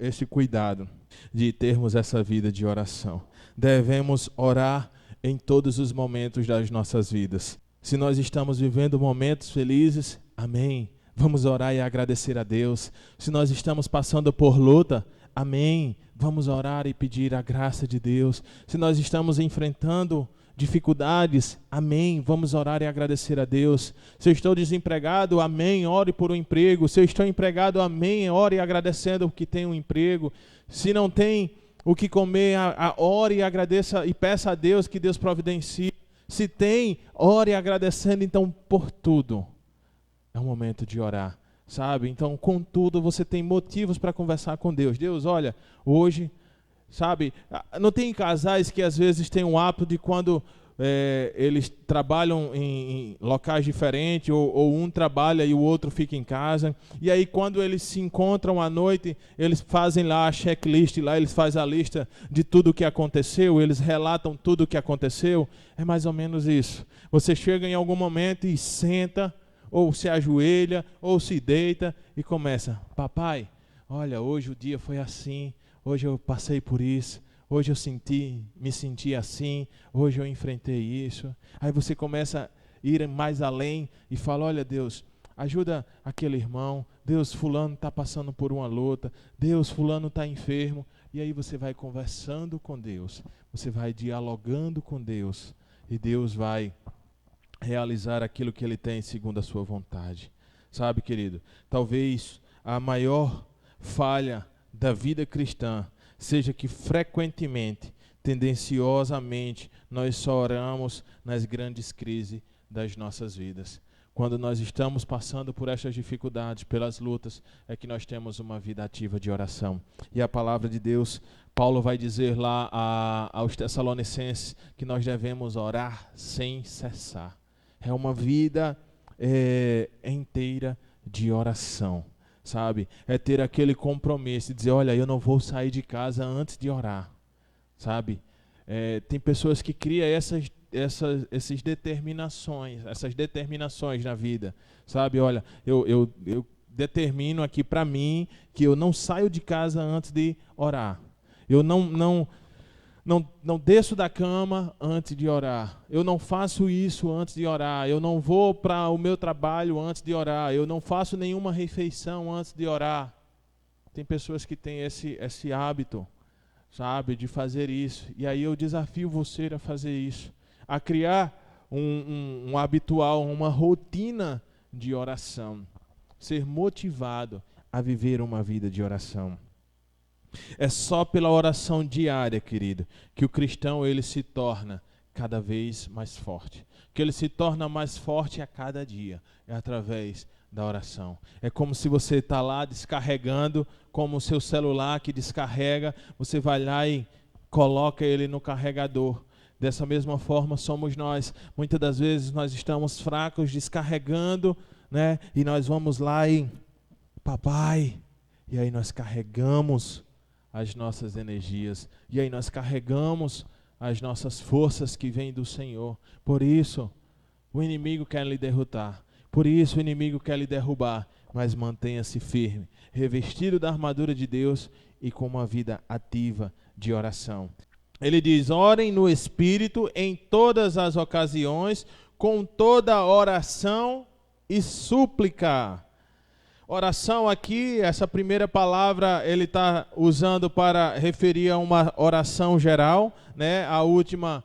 este cuidado de termos essa vida de oração. Devemos orar em todos os momentos das nossas vidas. Se nós estamos vivendo momentos felizes, amém. Vamos orar e agradecer a Deus. Se nós estamos passando por luta, amém. Vamos orar e pedir a graça de Deus. Se nós estamos enfrentando dificuldades, amém. Vamos orar e agradecer a Deus. Se eu estou desempregado, amém. Ore por um emprego. Se eu estou empregado, amém. Ore agradecendo que tem um emprego. Se não tem o que comer, ore e agradeça e peça a Deus que Deus providencie. Se tem, ore agradecendo, então, por tudo. É um momento de orar, sabe? Então, contudo, você tem motivos para conversar com Deus. Deus, olha, hoje, sabe? Não tem casais que às vezes têm um hábito de quando eles trabalham em locais diferentes, ou um trabalha e o outro fica em casa, e aí quando eles se encontram à noite, eles fazem lá a checklist, lá eles fazem a lista de tudo o que aconteceu, eles relatam tudo o que aconteceu. É mais ou menos isso. Você chega em algum momento e senta, ou se ajoelha, ou se deita e começa: papai, olha, hoje o dia foi assim, hoje eu passei por isso, hoje eu me senti assim, hoje eu enfrentei isso. Aí você começa a ir mais além e fala: olha, Deus, ajuda aquele irmão. Deus, fulano está passando por uma luta. Deus, fulano está enfermo. E aí você vai conversando com Deus. Você vai dialogando com Deus. E Deus vai realizar aquilo que Ele tem segundo a sua vontade. Sabe, querido, talvez a maior falha da vida cristã seja que frequentemente, tendenciosamente, nós só oramos nas grandes crises das nossas vidas. Quando nós estamos passando por estas dificuldades, pelas lutas, é que nós temos uma vida ativa de oração. E a palavra de Deus, Paulo vai dizer lá aos Tessalonicenses que nós devemos orar sem cessar. É uma vida inteira de oração. Sabe, é ter aquele compromisso, dizer: olha, eu não vou sair de casa antes de orar, sabe? Tem pessoas que criam essas determinações na vida, sabe? Olha, eu determino aqui para mim que eu não saio de casa antes de orar, eu não desço da cama antes de orar, eu não faço isso antes de orar, eu não vou para o meu trabalho antes de orar, eu não faço nenhuma refeição antes de orar. Tem pessoas que têm esse hábito, sabe, de fazer isso. E aí eu desafio você a fazer isso, a criar um habitual, uma rotina de oração, ser motivado a viver uma vida de oração. É só pela oração diária, querido, que o cristão ele se torna cada vez mais forte. Que ele se torna mais forte a cada dia. É através da oração. É como se você está lá descarregando, como o seu celular que descarrega, você vai lá e coloca ele no carregador. Dessa mesma forma somos nós. Muitas das vezes nós estamos fracos, descarregando, né? E nós vamos lá e, papai, e aí nós carregamos as nossas energias, e aí nós carregamos as nossas forças que vêm do Senhor. Por isso, o inimigo quer lhe derrotar. Por isso o inimigo quer lhe derrubar, mas mantenha-se firme, revestido da armadura de Deus e com uma vida ativa de oração. Ele diz: orem no Espírito em todas as ocasiões, com toda oração e súplica. Oração aqui, essa primeira palavra ele está usando para referir a uma oração geral, né? A última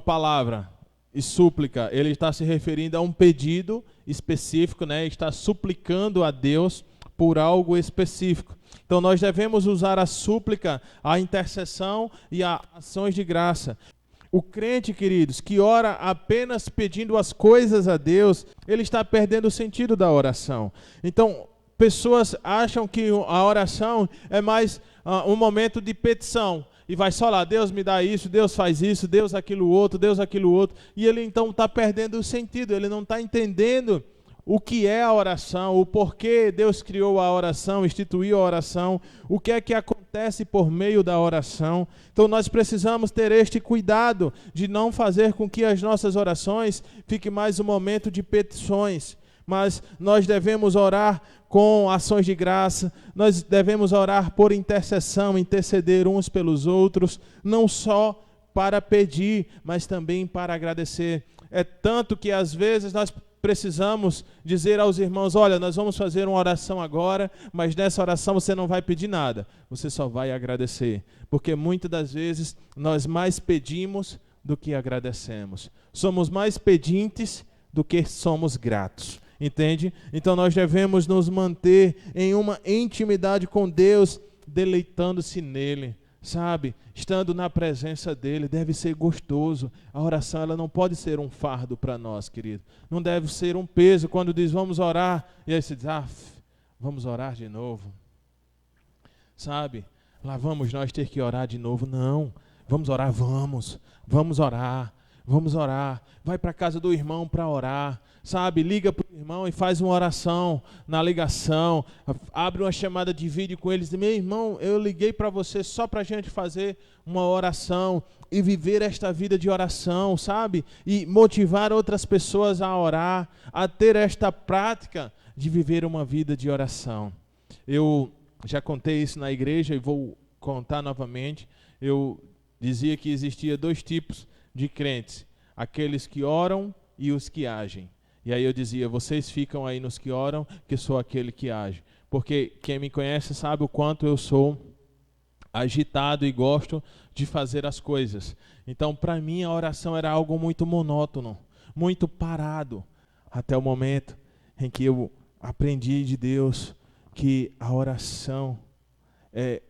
palavra, e súplica, ele está se referindo a um pedido específico, né? Está suplicando a Deus por algo específico. Então nós devemos usar a súplica, a intercessão e as ações de graça. O crente, queridos, que ora apenas pedindo as coisas a Deus, ele está perdendo o sentido da oração. Então, pessoas acham que a oração é mais um momento de petição. E vai só lá, Deus me dá isso, Deus faz isso, Deus aquilo outro, Deus aquilo outro. E ele então está perdendo o sentido, ele não está entendendo o que é a oração, o porquê Deus criou a oração, instituiu a oração, o que é que acontece por meio da oração. Então nós precisamos ter este cuidado de não fazer com que as nossas orações fiquem mais um momento de petições, mas nós devemos orar com ações de graça, nós devemos orar por intercessão, interceder uns pelos outros, não só para pedir, mas também para agradecer. É tanto que às vezes nós precisamos dizer aos irmãos: olha, nós vamos fazer uma oração agora, mas nessa oração você não vai pedir nada, você só vai agradecer, porque muitas das vezes nós mais pedimos do que agradecemos, somos mais pedintes do que somos gratos. Entende? Então nós devemos nos manter em uma intimidade com Deus, deleitando-se nele, sabe? Estando na presença dele, deve ser gostoso. A oração, ela não pode ser um fardo para nós, querido. Não deve ser um peso quando diz vamos orar, e aí você diz, vamos orar de novo. Sabe? Lá vamos nós ter que orar de novo. Não, vamos orar, vamos orar. Vamos orar, vai para a casa do irmão para orar, sabe? Liga para o irmão e faz uma oração na ligação, abre uma chamada de vídeo com eles, meu irmão, eu liguei para você só para a gente fazer uma oração e viver esta vida de oração, sabe? E motivar outras pessoas a orar, a ter esta prática de viver uma vida de oração. Eu já contei isso na igreja e vou contar novamente. Eu dizia que existia 2 tipos de crentes, aqueles que oram e os que agem. E aí eu dizia, vocês ficam aí nos que oram, que sou aquele que age. Porque quem me conhece sabe o quanto eu sou agitado e gosto de fazer as coisas. Então, para mim, a oração era algo muito monótono, muito parado, até o momento em que eu aprendi de Deus que a oração é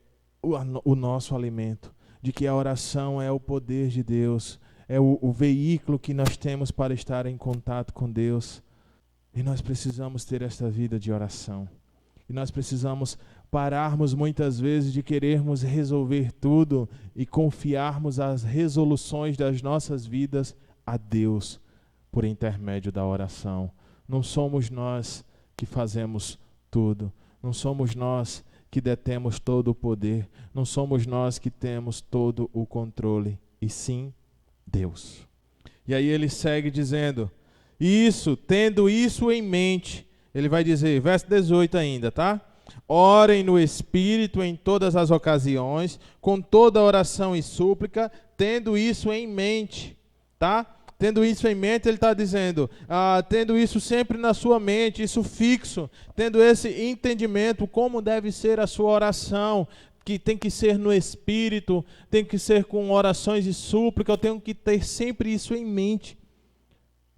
o nosso alimento, de que a oração é o poder de Deus, é o veículo que nós temos para estar em contato com Deus. E nós precisamos ter esta vida de oração. E nós precisamos pararmos muitas vezes de querermos resolver tudo e confiarmos as resoluções das nossas vidas a Deus por intermédio da oração. Não somos nós que fazemos tudo. Não somos nós que detemos todo o poder. Não somos nós que temos todo o controle. E sim, Deus. E aí ele segue dizendo, tendo isso em mente, ele vai dizer, verso 18 ainda, tá? Orem no Espírito em todas as ocasiões, com toda oração e súplica, tendo isso em mente, tá? Tendo isso em mente, ele está dizendo, tendo isso sempre na sua mente, isso fixo, tendo esse entendimento, como deve ser a sua oração, que tem que ser no Espírito, tem que ser com orações e súplica, eu tenho que ter sempre isso em mente,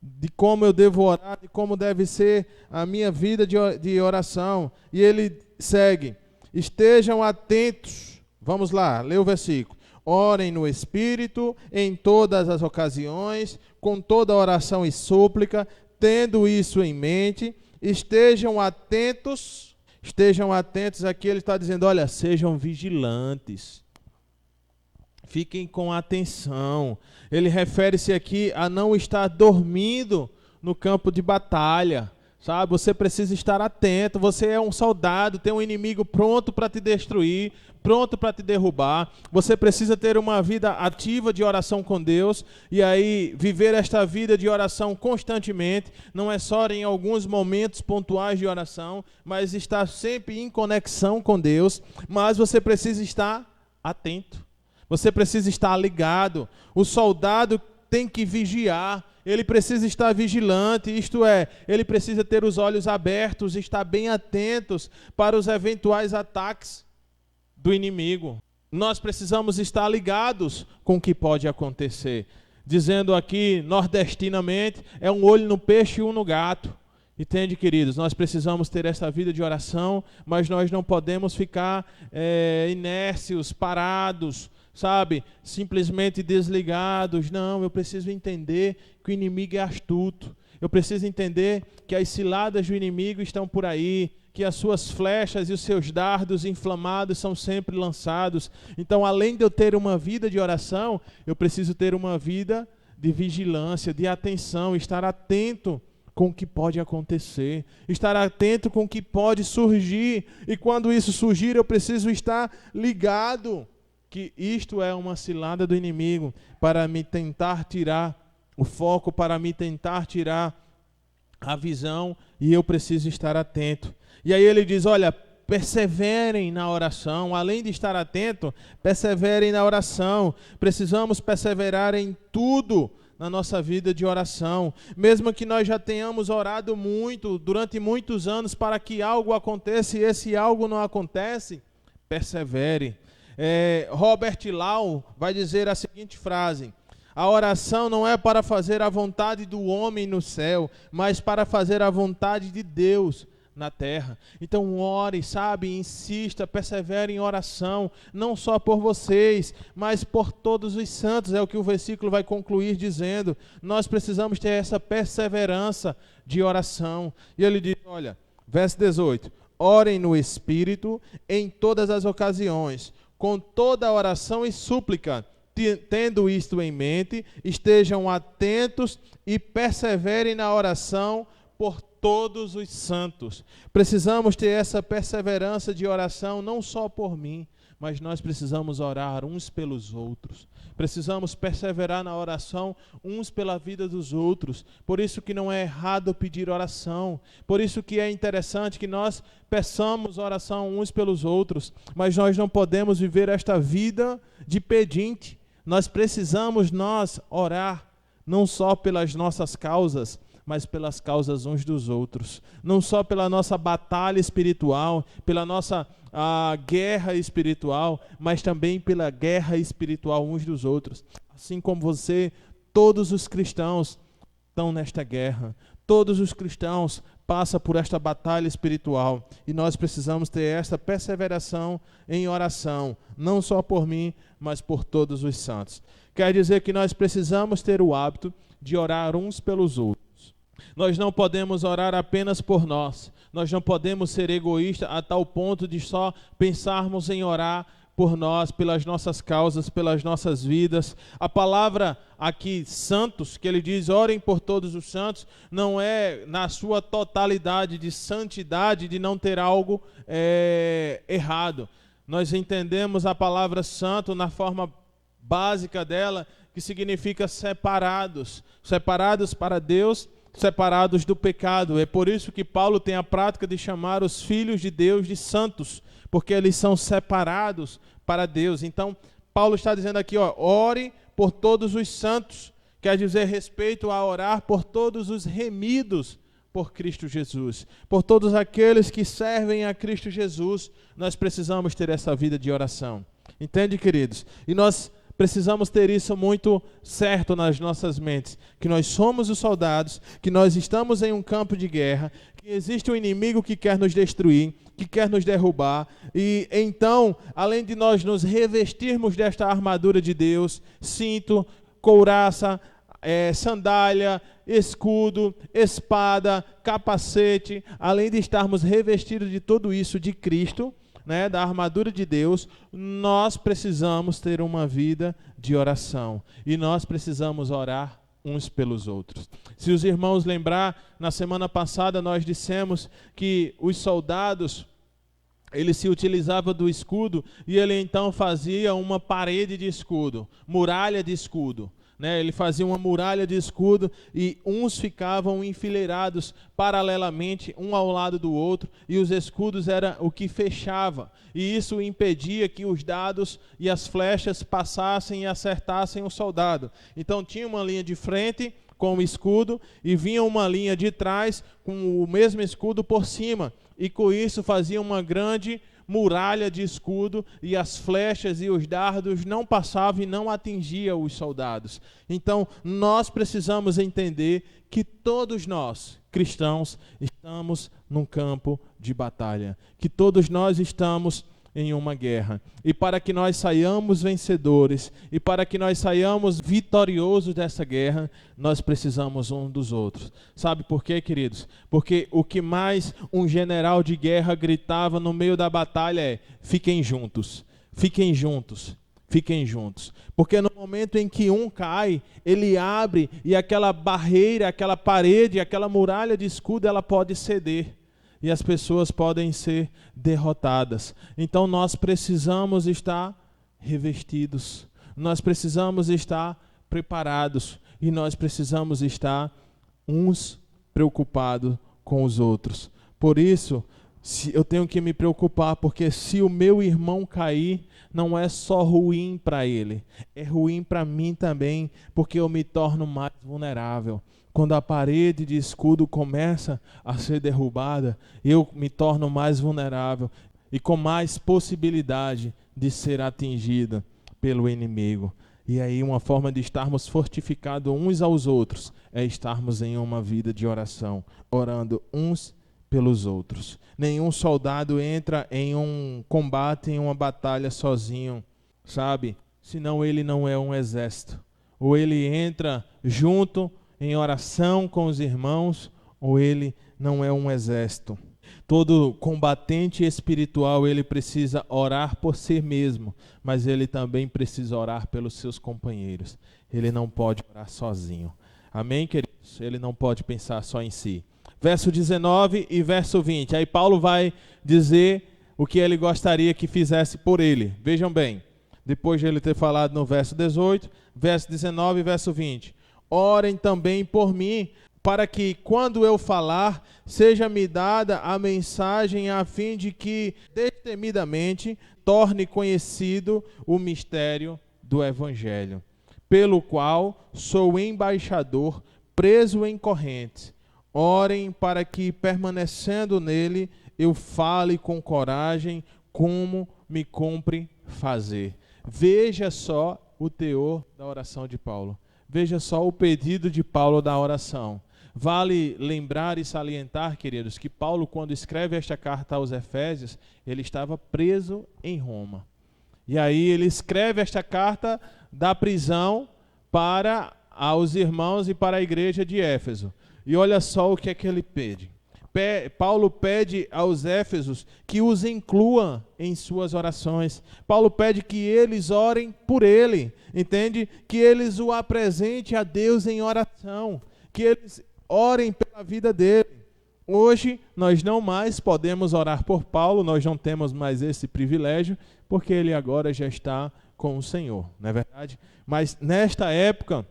de como eu devo orar, de como deve ser a minha vida de oração. E ele segue, estejam atentos, vamos lá, lê o versículo, orem no Espírito em todas as ocasiões, com toda oração e súplica, tendo isso em mente, estejam atentos, aqui ele está dizendo, olha, sejam vigilantes. Fiquem com atenção. Ele refere-se aqui a não estar dormindo no campo de batalha, sabe? Você precisa estar atento. Você é um soldado, tem um inimigo pronto para te destruir, pronto para te derrubar. Você precisa ter uma vida ativa de oração com Deus, e aí viver esta vida de oração constantemente, não é só em alguns momentos pontuais de oração, mas estar sempre em conexão com Deus. Mas você precisa estar atento. Você precisa estar ligado. O soldado tem que vigiar. Ele precisa estar vigilante, isto é, ele precisa ter os olhos abertos, estar bem atentos para os eventuais ataques do inimigo. Nós precisamos estar ligados com o que pode acontecer. Dizendo aqui, nordestinamente, é um olho no peixe e um no gato. Entende, queridos? Nós precisamos ter essa vida de oração, mas nós não podemos ficar inércios, parados, sabe, simplesmente desligados. Não, eu preciso entender que o inimigo é astuto. Eu preciso entender que as ciladas do inimigo estão por aí, que as suas flechas e os seus dardos inflamados são sempre lançados. Então, além de eu ter uma vida de oração, eu preciso ter uma vida de vigilância, de atenção, estar atento com o que pode acontecer, estar atento com o que pode surgir. E quando isso surgir, eu preciso estar ligado que isto é uma cilada do inimigo para me tentar tirar o foco, para me tentar tirar a visão, e eu preciso estar atento. E aí ele diz, olha, perseverem na oração. Além de estar atento, perseverem na oração. Precisamos perseverar em tudo na nossa vida de oração. Mesmo que nós já tenhamos orado muito, durante muitos anos, para que algo aconteça e esse algo não acontece, persevere. Robert Lau vai dizer a seguinte frase: a oração não é para fazer a vontade do homem no céu, mas para fazer a vontade de Deus na terra. Então ore, sabe, insista, persevere em oração, não só por vocês, mas por todos os santos. É o que o versículo vai concluir dizendo. Nós precisamos ter essa perseverança de oração. E ele diz, olha, verso 18, orem no Espírito em todas as ocasiões, com toda oração e súplica, tendo isto em mente, estejam atentos e perseverem na oração por todos os santos. Precisamos ter essa perseverança de oração, não só por mim, mas nós precisamos orar uns pelos outros. Precisamos perseverar na oração uns pela vida dos outros. Por isso que não é errado pedir oração. Por isso que é interessante que nós peçamos oração uns pelos outros. Mas nós não podemos viver esta vida de pedinte. Nós precisamos orar não só pelas nossas causas, mas pelas causas uns dos outros. Não só pela nossa batalha espiritual, pela nossa guerra espiritual, mas também pela guerra espiritual uns dos outros. Assim como você, todos os cristãos estão nesta guerra. Todos os cristãos passam por esta batalha espiritual. E nós precisamos ter esta perseveração em oração, não só por mim, mas por todos os santos. Quer dizer que nós precisamos ter o hábito de orar uns pelos outros. Nós não podemos orar apenas por nós. Nós não podemos ser egoístas a tal ponto de só pensarmos em orar por nós, pelas nossas causas, pelas nossas vidas. A palavra aqui, santos, que ele diz, orem por todos os santos, não é na sua totalidade de santidade, de não ter algo errado. Nós entendemos a palavra santo na forma básica dela, que significa separados. Separados para Deus, separados do pecado. É por isso que Paulo tem a prática de chamar os filhos de Deus de santos, porque eles são separados para Deus. Então, Paulo está dizendo aqui, ore por todos os santos, quer dizer respeito a orar por todos os remidos por Cristo Jesus, por todos aqueles que servem a Cristo Jesus. Nós precisamos ter essa vida de oração. Entende, queridos? E nós precisamos ter isso muito certo nas nossas mentes, que nós somos os soldados, que nós estamos em um campo de guerra, que existe um inimigo que quer nos destruir, que quer nos derrubar, e então, além de nós nos revestirmos desta armadura de Deus, cinto, couraça, sandália, escudo, espada, capacete, além de estarmos revestidos de tudo isso de Cristo, né, da armadura de Deus, nós precisamos ter uma vida de oração. E nós precisamos orar uns pelos outros. Se os irmãos lembrar, na semana passada nós dissemos que os soldados, ele se utilizava do escudo e ele então fazia uma parede de escudo, muralha de escudo. Ele fazia uma muralha de escudo e uns ficavam enfileirados paralelamente, um ao lado do outro, e os escudos era o que fechava. E isso impedia que os dardos e as flechas passassem e acertassem o soldado. Então tinha uma linha de frente com o escudo e vinha uma linha de trás com o mesmo escudo por cima. E com isso fazia uma grande muralha de escudo, e as flechas e os dardos não passavam e não atingiam os soldados. Então, nós precisamos entender que todos nós, cristãos, estamos num campo de batalha, que todos nós estamos em uma guerra. E para que nós saiamos vencedores, e para que nós saiamos vitoriosos dessa guerra, nós precisamos um dos outros. Sabe por quê, queridos? Porque o que mais um general de guerra gritava no meio da batalha é: fiquem juntos, fiquem juntos, fiquem juntos. Porque no momento em que um cai, ele abre, e aquela barreira, aquela parede, aquela muralha de escudo, ela pode ceder. E as pessoas podem ser derrotadas. Então nós precisamos estar revestidos, nós precisamos estar preparados, e nós precisamos estar uns preocupados com os outros. Por isso, eu tenho que me preocupar, porque se o meu irmão cair, não é só ruim para ele, é ruim para mim também, porque eu me torno mais vulnerável. Quando a parede de escudo começa a ser derrubada, eu me torno mais vulnerável e com mais possibilidade de ser atingida pelo inimigo. E aí uma forma de estarmos fortificados uns aos outros é estarmos em uma vida de oração, orando uns pelos outros. Nenhum soldado entra em um combate, em uma batalha sozinho, sabe? Senão ele não é um exército. Ou ele entra junto em oração com os irmãos, ou ele não é um exército. Todo combatente espiritual, ele precisa orar por si mesmo, mas ele também precisa orar pelos seus companheiros. Ele não pode orar sozinho. Amém, queridos? Ele não pode pensar só em si. Verso 19 e verso 20. Aí Paulo vai dizer o que ele gostaria que fizesse por ele. Vejam bem, depois de ele ter falado no verso 18, verso 19 e verso 20. Orem também por mim, para que, quando eu falar, seja-me dada a mensagem, a fim de que, destemidamente, torne conhecido o mistério do Evangelho, pelo qual sou embaixador, preso em correntes. Orem para que, permanecendo nele, eu fale com coragem, como me cumpre fazer. Veja só o teor da oração de Paulo. Veja só o pedido de Paulo da oração. Vale lembrar e salientar, queridos, que Paulo, quando escreve esta carta aos Efésios, ele estava preso em Roma. E aí ele escreve esta carta da prisão para aos irmãos e para a igreja de Éfeso. E olha só o que é que ele pede. Paulo pede aos Éfesos que os inclua em suas orações. Paulo pede que eles orem por ele, entende? Que eles o apresentem a Deus em oração, que eles orem pela vida dele. Hoje nós não mais podemos orar por Paulo, nós não temos mais esse privilégio, porque ele agora já está com o Senhor, não é verdade? Mas nesta época,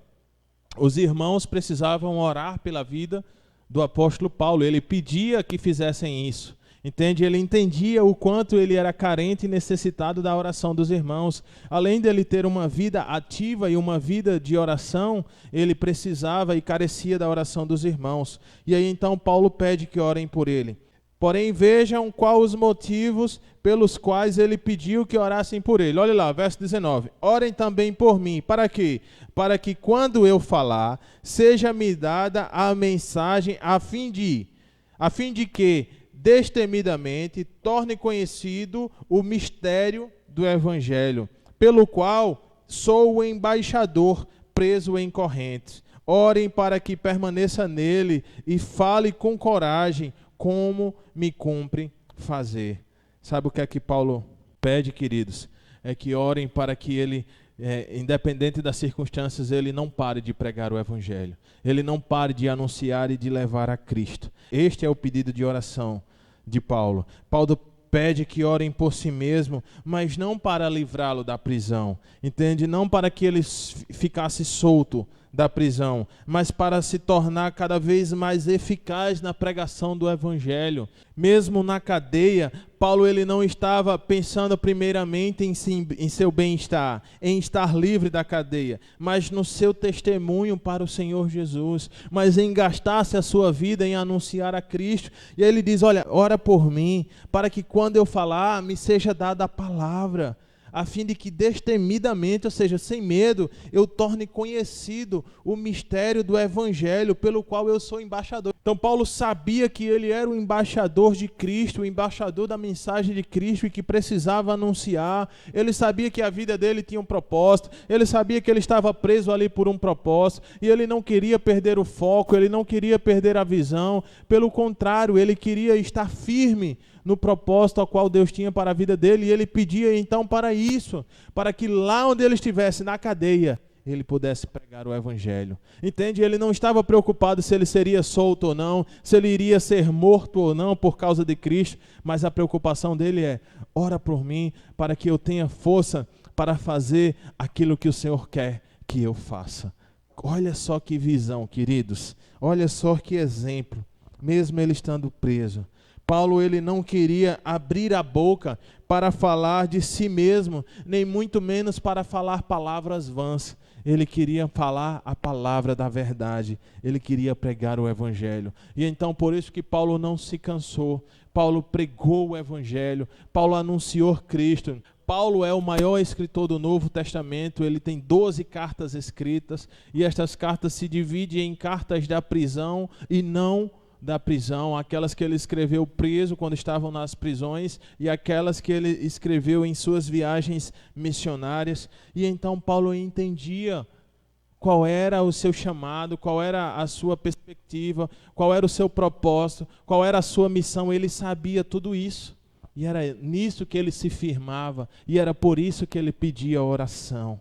os irmãos precisavam orar pela vida do apóstolo Paulo. Ele pedia que fizessem isso, entende? Ele entendia o quanto ele era carente e necessitado da oração dos irmãos. Além de ele ter uma vida ativa e uma vida de oração, ele precisava e carecia da oração dos irmãos. E aí então Paulo pede que orem por ele. Porém, vejam quais os motivos pelos quais ele pediu que orassem por ele. Olha lá, verso 19. Orem também por mim. Para quê? Para que quando eu falar, seja-me dada a mensagem a fim de que, destemidamente, torne conhecido o mistério do Evangelho, pelo qual sou o embaixador preso em correntes. Orem para que permaneça nele e fale com coragem, como me cumpre fazer. Sabe o que é que Paulo pede, queridos? É que orem para que ele, independente das circunstâncias, ele não pare de pregar o evangelho. Ele não pare de anunciar e de levar a Cristo. Este é o pedido de oração de Paulo. Paulo pede que orem por si mesmo, mas não para livrá-lo da prisão, entende? Não para que ele ficasse solto da prisão, mas para se tornar cada vez mais eficaz na pregação do evangelho. Mesmo na cadeia, Paulo ele não estava pensando primeiramente em seu bem-estar, em estar livre da cadeia, mas no seu testemunho para o Senhor Jesus, mas em gastar-se a sua vida em anunciar a Cristo. E aí ele diz, olha, ora por mim, para que quando eu falar, me seja dada a palavra, a fim de que destemidamente, ou seja, sem medo, eu torne conhecido o mistério do evangelho pelo qual eu sou embaixador. Então Paulo sabia que ele era o embaixador de Cristo, o embaixador da mensagem de Cristo e que precisava anunciar. Ele sabia que a vida dele tinha um propósito, ele sabia que ele estava preso ali por um propósito e ele não queria perder o foco, ele não queria perder a visão. Pelo contrário, ele queria estar firme no propósito ao qual Deus tinha para a vida dele, e ele pedia então para isso, para que lá onde ele estivesse, na cadeia, ele pudesse pregar o evangelho. Entende? Ele não estava preocupado se ele seria solto ou não, se ele iria ser morto ou não por causa de Cristo, mas a preocupação dele é, ora por mim, para que eu tenha força para fazer aquilo que o Senhor quer que eu faça. Olha só que visão, queridos, olha só que exemplo, mesmo ele estando preso. Paulo ele não queria abrir a boca para falar de si mesmo, nem muito menos para falar palavras vãs. Ele queria falar a palavra da verdade, ele queria pregar o evangelho. E então por isso que Paulo não se cansou, Paulo pregou o evangelho, Paulo anunciou Cristo. Paulo é o maior escritor do Novo Testamento, ele tem 12 cartas escritas, e estas cartas se dividem em cartas da prisão e não da prisão, aquelas que ele escreveu preso quando estavam nas prisões e aquelas que ele escreveu em suas viagens missionárias. E então Paulo entendia qual era o seu chamado, qual era a sua perspectiva, qual era o seu propósito, qual era a sua missão. Ele sabia tudo isso e era nisso que ele se firmava e era por isso que ele pedia oração.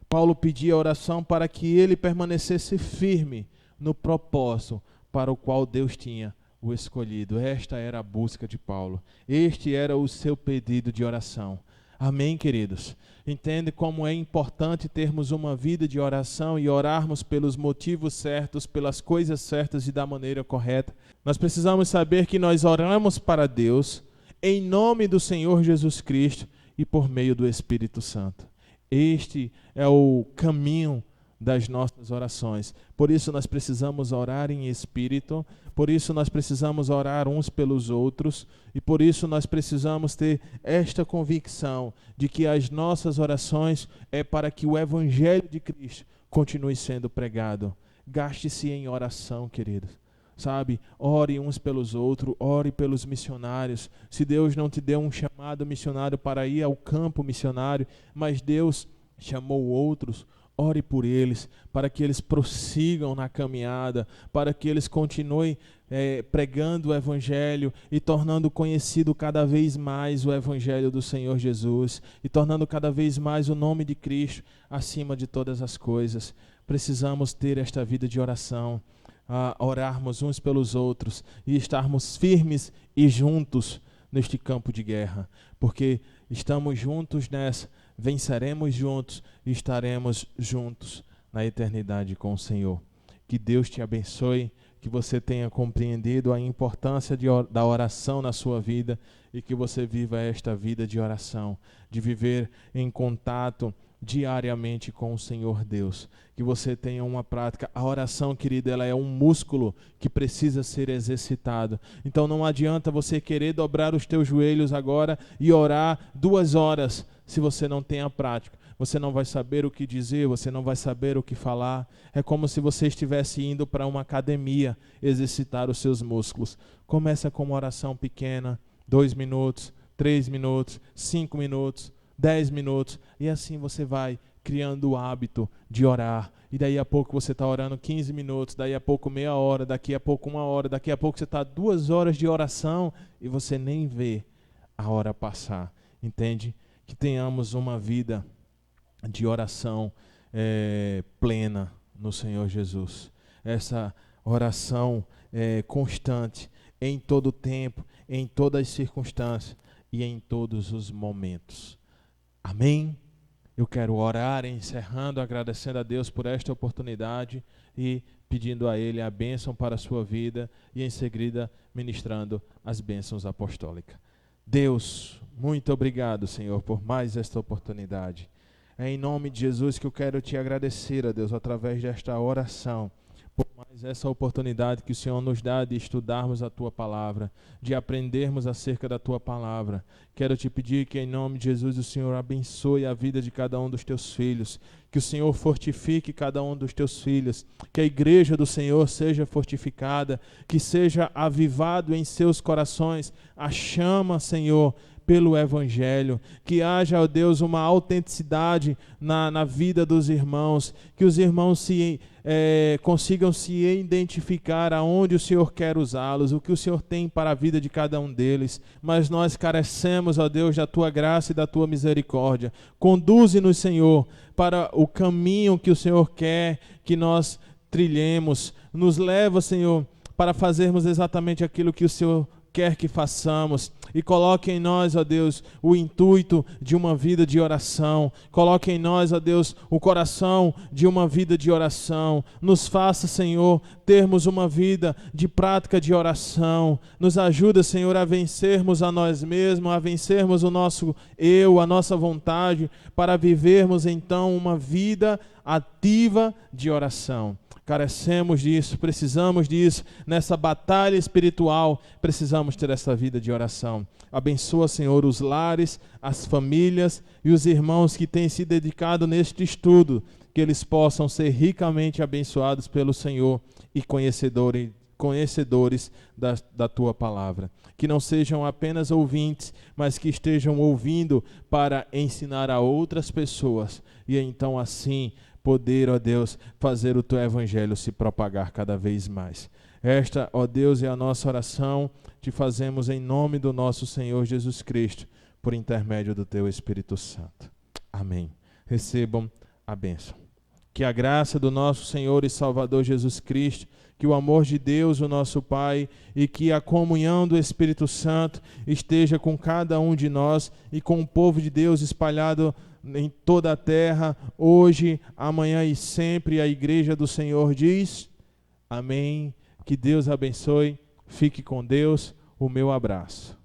Paulo pedia oração para que ele permanecesse firme no propósito para o qual Deus tinha o escolhido. Esta era a busca de Paulo. Este era o seu pedido de oração. Amém, queridos? Entende como é importante termos uma vida de oração e orarmos pelos motivos certos, pelas coisas certas e da maneira correta. Nós precisamos saber que nós oramos para Deus em nome do Senhor Jesus Cristo e por meio do Espírito Santo. Este é o caminho das nossas orações. Por isso nós precisamos orar em espírito, por isso nós precisamos orar uns pelos outros e por isso nós precisamos ter esta convicção de que as nossas orações é para que o evangelho de Cristo continue sendo pregado. Gaste-se em oração, queridos. Sabe, ore uns pelos outros, ore pelos missionários. Se Deus não te deu um chamado missionário para ir ao campo missionário, mas Deus chamou outros, ore por eles, para que eles prossigam na caminhada, para que eles continuem pregando o Evangelho e tornando conhecido cada vez mais o Evangelho do Senhor Jesus e tornando cada vez mais o nome de Cristo acima de todas as coisas. Precisamos ter esta vida de oração, orarmos uns pelos outros e estarmos firmes e juntos neste campo de guerra, porque estamos juntos nessa, venceremos juntos e estaremos juntos na eternidade com o Senhor. Que Deus te abençoe, que você tenha compreendido a importância da oração na sua vida e que você viva esta vida de oração, de viver em contato diariamente com o Senhor Deus. Que você tenha uma prática. A oração, querida, ela é um músculo que precisa ser exercitado. Então não adianta você querer dobrar os teus joelhos agora e orar 2 horas se você não tem a prática. Você não vai saber o que dizer, você não vai saber o que falar. É como se você estivesse indo para uma academia exercitar os seus músculos. Começa com uma oração pequena, 2 minutos, 3 minutos, 5 minutos, 10 minutos, e assim você vai criando o hábito de orar e daí a pouco você está orando 15 minutos, daí a pouco meia hora, daqui a pouco 1 hora, daqui a pouco você está 2 horas de oração e você nem vê a hora passar, entende? Que tenhamos uma vida de oração plena no Senhor Jesus. Essa oração constante, em todo o tempo, em todas as circunstâncias e em todos os momentos. Amém? Eu quero orar, encerrando, agradecendo a Deus por esta oportunidade e pedindo a Ele a bênção para a sua vida e em seguida ministrando as bênçãos apostólicas. Deus, muito obrigado, Senhor, por mais esta oportunidade. É em nome de Jesus que eu quero te agradecer, a Deus, através desta oração, por mais essa oportunidade que o Senhor nos dá de estudarmos a Tua Palavra, de aprendermos acerca da Tua Palavra. Quero te pedir que em nome de Jesus o Senhor abençoe a vida de cada um dos Teus filhos, que o Senhor fortifique cada um dos Teus filhos, que a igreja do Senhor seja fortificada, que seja avivado em seus corações a chama, Senhor, pelo Evangelho, que haja, ó Deus, uma autenticidade na vida dos irmãos, que os irmãos consigam se identificar aonde o Senhor quer usá-los, o que o Senhor tem para a vida de cada um deles, mas nós carecemos, ó Deus, da Tua graça e da Tua misericórdia. Conduze-nos, Senhor, para o caminho que o Senhor quer que nós trilhemos, nos leva, Senhor, para fazermos exatamente aquilo que o Senhor quer que façamos, e coloque em nós, ó Deus, o intuito de uma vida de oração. Coloque em nós, ó Deus, o coração de uma vida de oração. Nos faça, Senhor, termos uma vida de prática de oração. Nos ajuda, Senhor, a vencermos a nós mesmos, a vencermos o nosso eu, a nossa vontade, para vivermos então uma vida ativa de oração. Carecemos disso, precisamos disso, nessa batalha espiritual, precisamos ter essa vida de oração. Abençoa, Senhor, os lares, as famílias e os irmãos que têm se dedicado neste estudo, que eles possam ser ricamente abençoados pelo Senhor e conhecedores da Tua Palavra. Que não sejam apenas ouvintes, mas que estejam ouvindo para ensinar a outras pessoas e então assim poder, ó Deus, fazer o Teu Evangelho se propagar cada vez mais. Esta, ó Deus, é a nossa oração, te fazemos em nome do nosso Senhor Jesus Cristo, por intermédio do Teu Espírito Santo. Amém. Recebam a bênção. Que a graça do nosso Senhor e Salvador Jesus Cristo, que o amor de Deus, o nosso Pai, e que a comunhão do Espírito Santo esteja com cada um de nós e com o povo de Deus espalhado em toda a terra, hoje, amanhã e sempre. A igreja do Senhor diz amém. Que Deus abençoe, fique com Deus, o meu abraço.